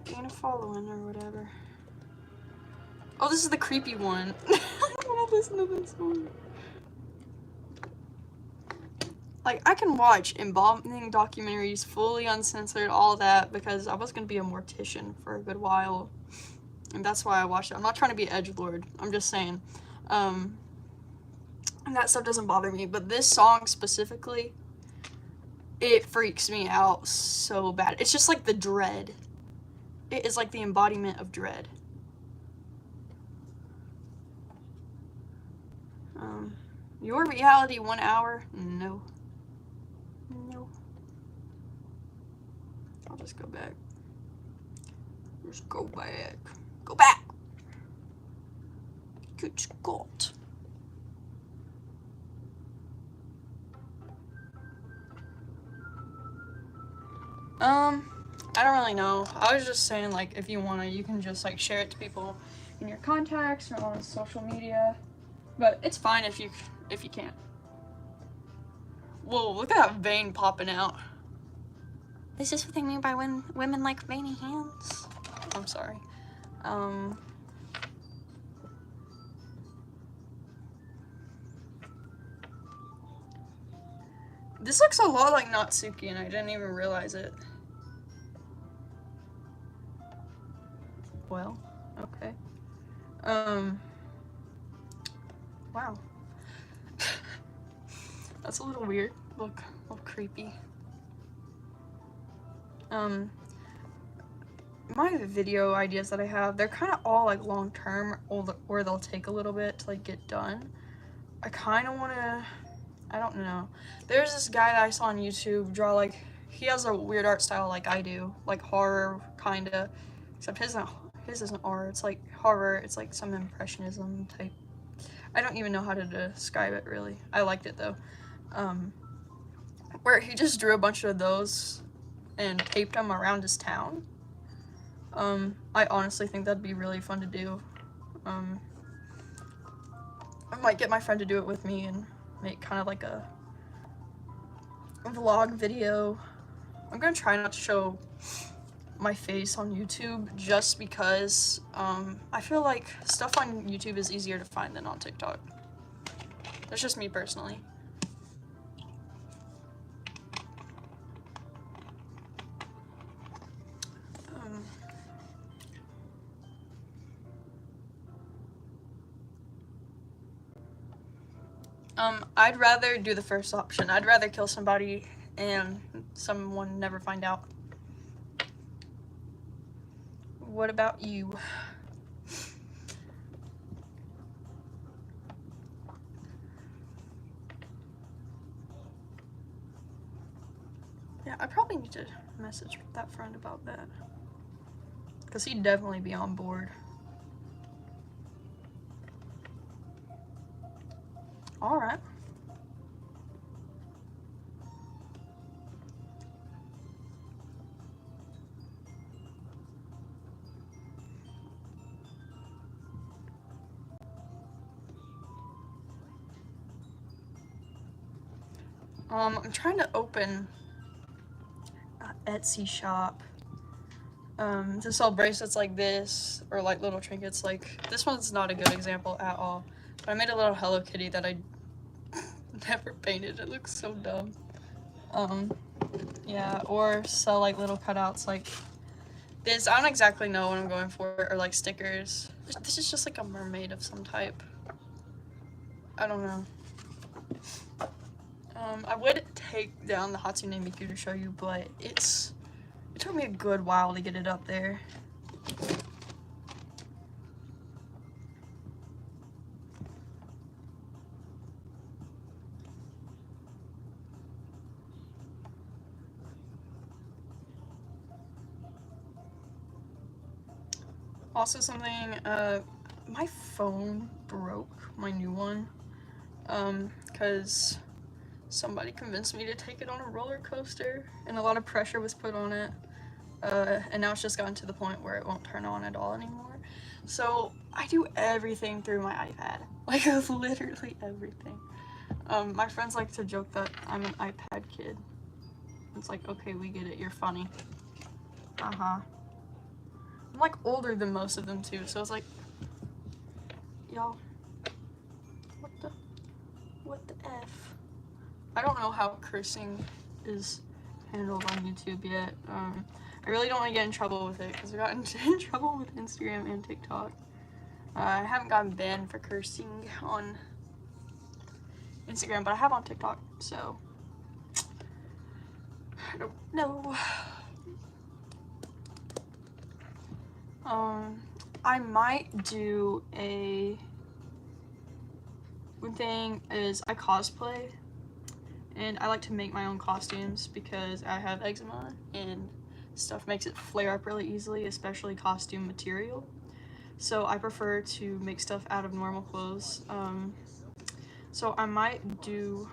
gain a following or whatever. Oh, this is the creepy one. I don't want to listen to this one. Like, I can watch embalming documentaries, fully uncensored, all that, because I was going to be a mortician for a good while. And that's why I watched it. I'm not trying to be an edgelord. I'm just saying. And that stuff doesn't bother me. But this song specifically, it freaks me out so bad. It's just like the dread. It is like the embodiment of dread. Your reality 1 hour? No. No. I'll just go back. Just go back. Go back! Good Scott. I don't really know. I was just saying, like, if you wanna, you can just, like, share it to people in your contacts or on social media. But it's fine if you can't. Whoa, look at that vein popping out. Is this what they mean by when women like veiny hands? I'm sorry. This looks a lot like Natsuki and I didn't even realize it. Well, okay. Wow. That's a little weird. Look, a little creepy. My video ideas that I have, they're kind of all like long term, or they'll take a little bit to like get done. I kind of want to, I don't know. There's this guy that I saw on YouTube draw like, he has a weird art style like I do, like horror kinda, except his isn't art, it's like horror, it's like some impressionism type. I don't even know how to describe it really. I liked it though. Where he just drew a bunch of those and taped them around his town. I honestly think that'd be really fun to do. I might get my friend to do it with me and make kind of like a vlog video. I'm gonna try not to show my face on YouTube just because I feel like stuff on YouTube is easier to find than on TikTok. That's just me personally. I'd rather do the first option. I'd rather kill somebody and someone never find out. What about you? Yeah, I probably need to message that friend about that. Because he'd definitely be on board. Alright. I'm trying to open an Etsy shop to sell bracelets like this, or like little trinkets. Like this one's not a good example at all, but I made a little Hello Kitty that I never painted. It looks so dumb. Yeah, or sell like little cutouts like this. I don't exactly know what I'm going for, or like stickers. This is just like a mermaid of some type. I don't know. I would take down the Hatsune Miku to show you, but it took me a good while to get it up there. Also something, my phone broke, my new one, because somebody convinced me to take it on a roller coaster, and a lot of pressure was put on it, and now it's just gotten to the point where it won't turn on at all anymore. So I do everything through my iPad. Like literally everything. My friends like to joke that I'm an iPad kid. It's like, okay, we get it, you're funny. Uh-huh. I'm like older than most of them too, so it's like, y'all, what the F? I don't know how cursing is handled on YouTube yet. I really don't want to get in trouble with it because I got in trouble with Instagram and TikTok. I haven't gotten banned for cursing on Instagram, but I have on TikTok, so I don't know. I might do one thing is I cosplay, and I like to make my own costumes because I have eczema and stuff makes it flare up really easily, especially costume material. So I prefer to make stuff out of normal clothes. So I might do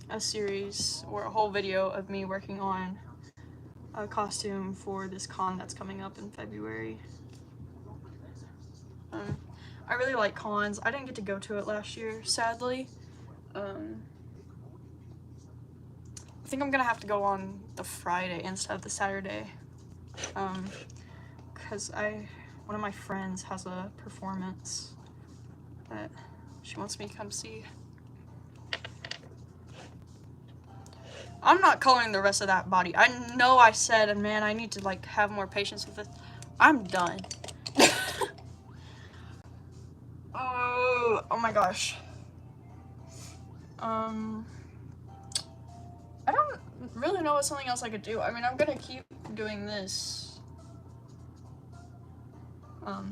a series or a whole video of me working on a costume for this con that's coming up in February. I really like cons. I didn't get to go to it last year, sadly. I think I'm gonna have to go on the Friday instead of the Saturday. Because one of my friends has a performance that she wants me to come see. I'm not coloring the rest of that body. I know I said, and man, I need to like have more patience with this. I'm done. Oh my gosh. I don't really know what something else I could do. I mean, I'm gonna keep doing this. I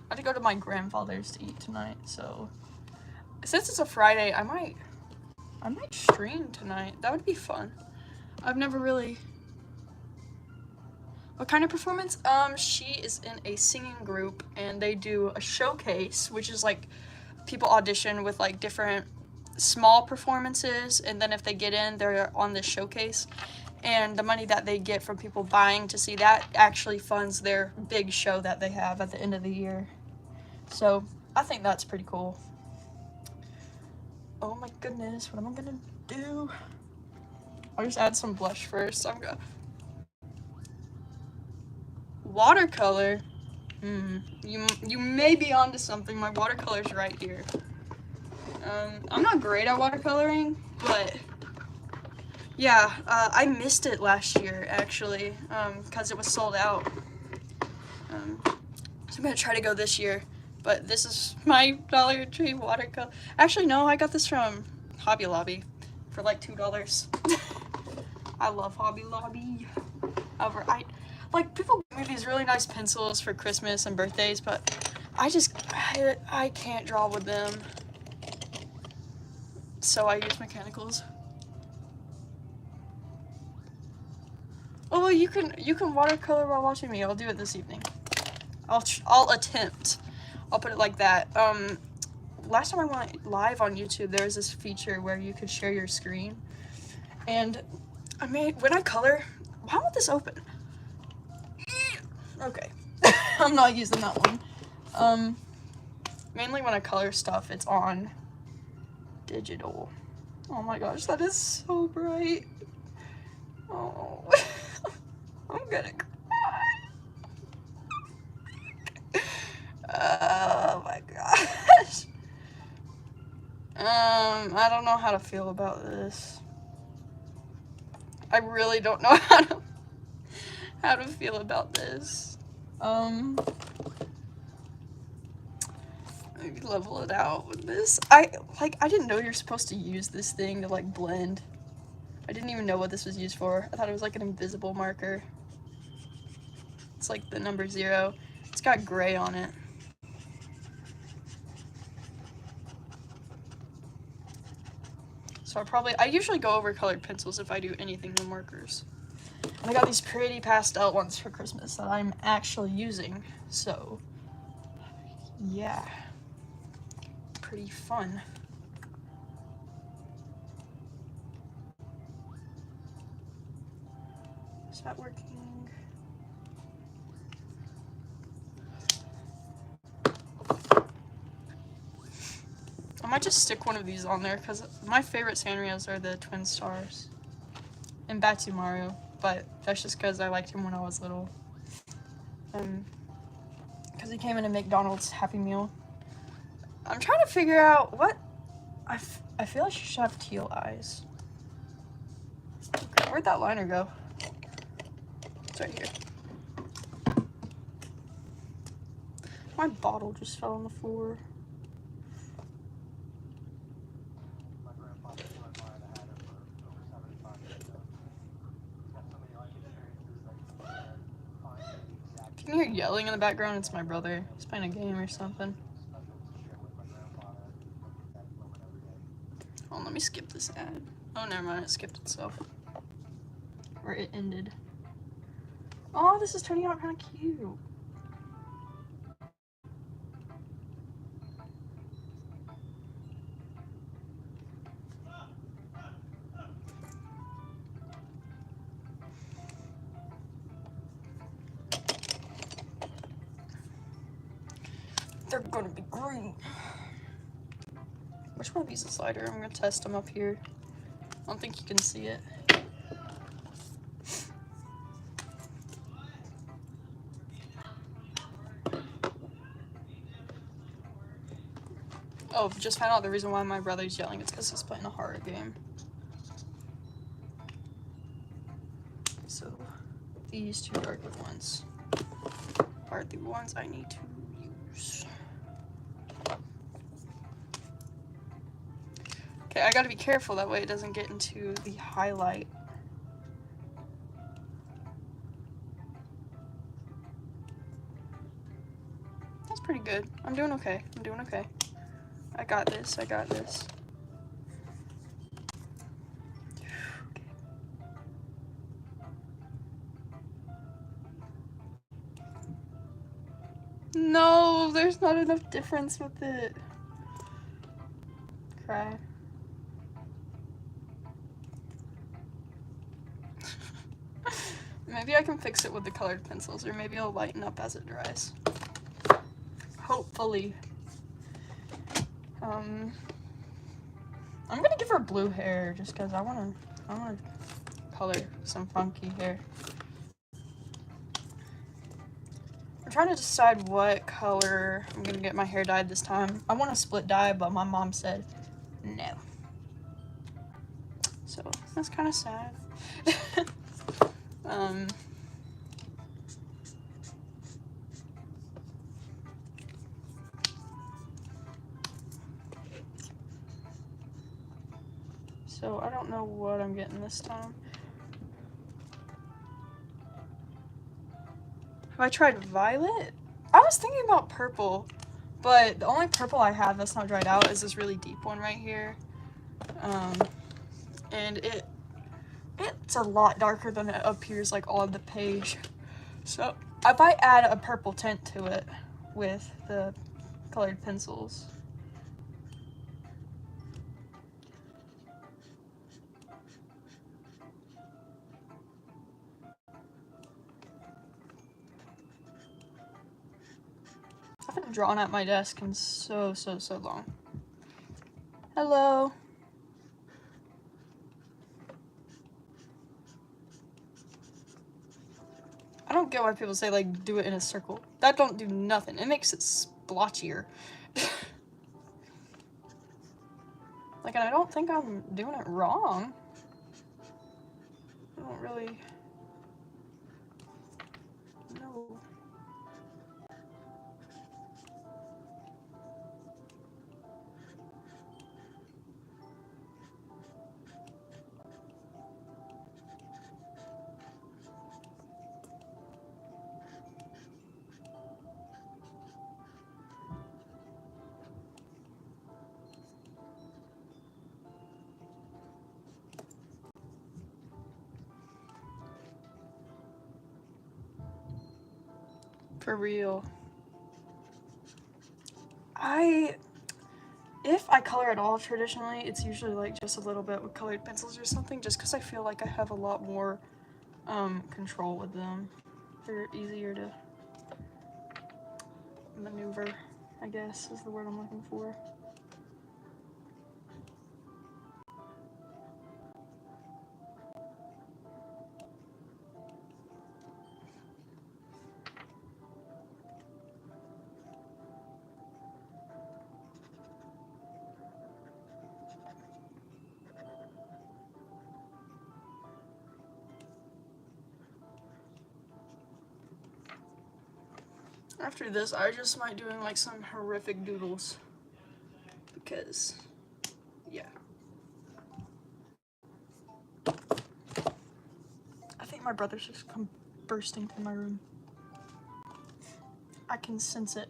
had to go to my grandfather's to eat tonight, so since it's a Friday, I might stream tonight. That would be fun. I've never really. What kind of performance? She is in a singing group, and they do a showcase, which is like people audition with like different small performances, and then if they get in, they're on this showcase, and the money that they get from people buying to see that actually funds their big show that they have at the end of the year. So I think that's pretty cool. Oh my goodness, what am I gonna do? I'll just add some blush first. I'm gonna watercolor. You may be onto something. My watercolor's right here. I'm not great at watercoloring, but yeah, I missed it last year actually, because it was sold out. So I'm gonna try to go this year, but this is my Dollar Tree watercolor. Actually, no, I got this from Hobby Lobby for like $2. I love Hobby Lobby. However, people give me these really nice pencils for Christmas and birthdays, but I can't draw with them. So I use mechanicals. Oh, well, you can watercolor while watching me. I'll do it this evening. I'll attempt. I'll put it like that. Last time I went live on YouTube, there was this feature where you could share your screen, and when I color, why won't this open? Okay, I'm not using that one. Mainly when I color stuff, it's on digital. Oh my gosh, that is so bright. Oh, I'm gonna cry. Oh my gosh. I don't know how to feel about this. I really don't know how to feel about this. Maybe level it out with this. I didn't know you're supposed to use this thing to like blend. I didn't even know what this was used for. I thought it was like an invisible marker. It's like the number 0. It's got gray on it. So I usually go over colored pencils if I do anything with markers. And I got these pretty pastel ones for Christmas that I'm actually using. So, yeah. Pretty fun. Is that working? might just stick one of these on there because my favorite Sanrios are the twin stars and Batu Mario, but that's just because I liked him when I was little. Because he came in a McDonald's Happy Meal. I'm trying to figure out what I feel like she should have teal eyes. Okay, where'd that liner go? It's right here. My bottle just fell on the floor. If you can hear yelling in the background, it's my brother. He's playing a game or something. Oh, let me skip this ad. Oh, never mind, it skipped itself. Or it ended. Oh, this is turning out kind of cute. They're gonna be green. Which one of these is lighter? I'm gonna test them up here. I don't think you can see it. Oh, just found out the reason why my brother's yelling. It's because he's playing a horror game. So, these two darker ones are the ones I need to use. Okay, I gotta be careful that way it doesn't get into the highlight. That's pretty good. I'm doing okay. I'm doing okay. I got this. I got this. No, there's not enough difference with it. Cry. Maybe I can fix it with the colored pencils, or maybe it'll lighten up as it dries. Hopefully. I'm gonna give her blue hair just because I wanna color some funky hair. I'm trying to decide what color I'm gonna get my hair dyed this time. I want a split dye, but my mom said no. So that's kind of sad. So I don't know what I'm getting this time. Have I tried violet? I was thinking about purple, but the only purple I have that's not dried out is this really deep one right here. And it's a lot darker than it appears like on the page. So I might add a purple tint to it with the colored pencils. I haven't drawn at my desk in so long. Hello. I don't get why people say, like, do it in a circle. That don't do nothing. It makes it splotchier. Like, and I don't think I'm doing it wrong. I don't really know. For real. If I color at all traditionally, it's usually like just a little bit with colored pencils or something, just because I feel like I have a lot more control with them. They're easier to maneuver, I guess is the word I'm looking for. After this, I just might doing like some horrific doodles. Because, yeah. I think my brother's just come bursting through my room. I can sense it.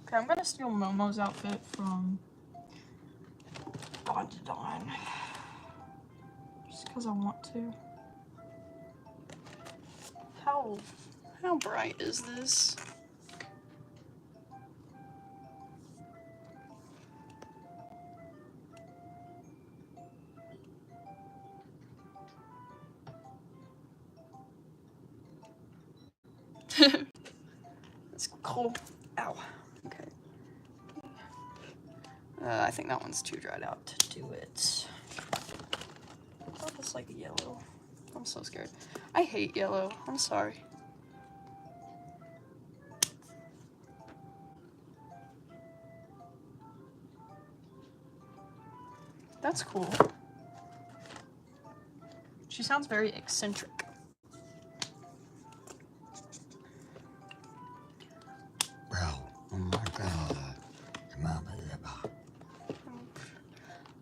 Okay, I'm gonna steal Momo's outfit from Dawn to Dawn. Just because I want to. How bright is this? That's cool. Ow. Okay. I think that one's too dried out to do it. Oh, it's like yellow. I'm so scared. I hate yellow. I'm sorry. That's cool. She sounds very eccentric. Bro, oh my god. Mama,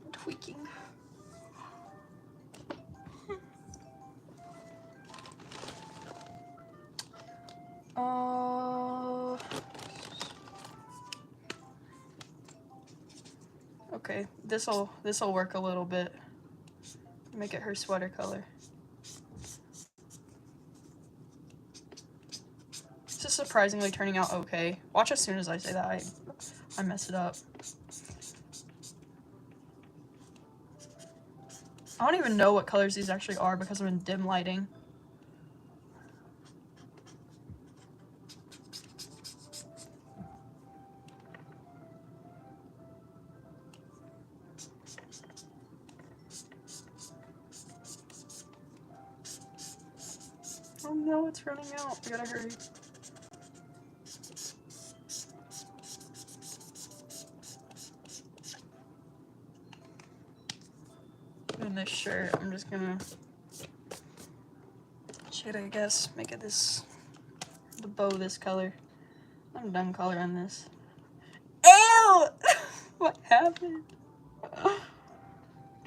I'm tweaking. Okay, this'll work a little bit. Make it her sweater color. This is surprisingly turning out okay. Watch as soon as I say that I mess it up. I don't even know what colors these actually are because I'm in dim lighting. Oh no, it's running out. We gotta hurry. In this shirt, I'm just gonna shade, I guess, make it the bow this color. I'm done coloring this. Ew! What happened?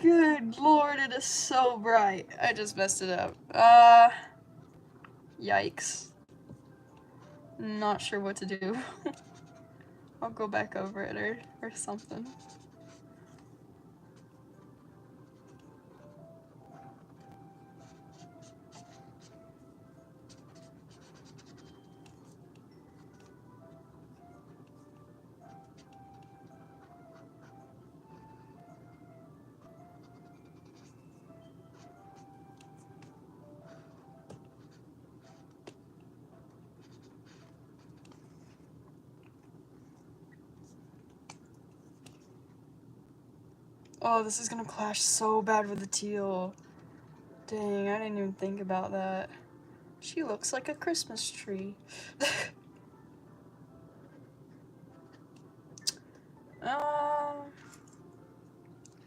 Good lord, it is so bright. I just messed it up. Yikes. Not sure what to do. I'll go back over it or something. Oh, this is gonna clash so bad with the teal. Dang, I didn't even think about that. She looks like a Christmas tree.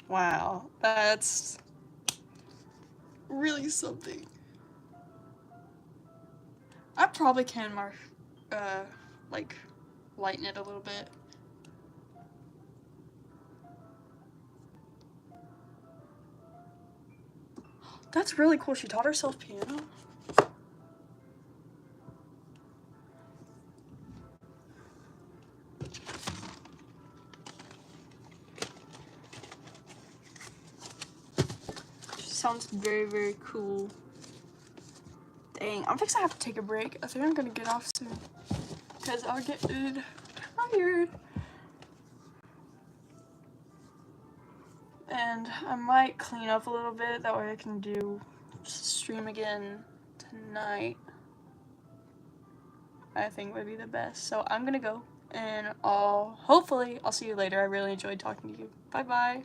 Wow, that's really something. I probably can like, lighten it a little bit. That's really cool. She taught herself piano. She sounds very, very cool. Dang, I'm fixing to have to take a break. I think I'm gonna get off soon because I'll get tired. And I might clean up a little bit, that way I can stream again tonight. I think would be the best. So I'm gonna go, and hopefully I'll see you later. I really enjoyed talking to you. Bye bye.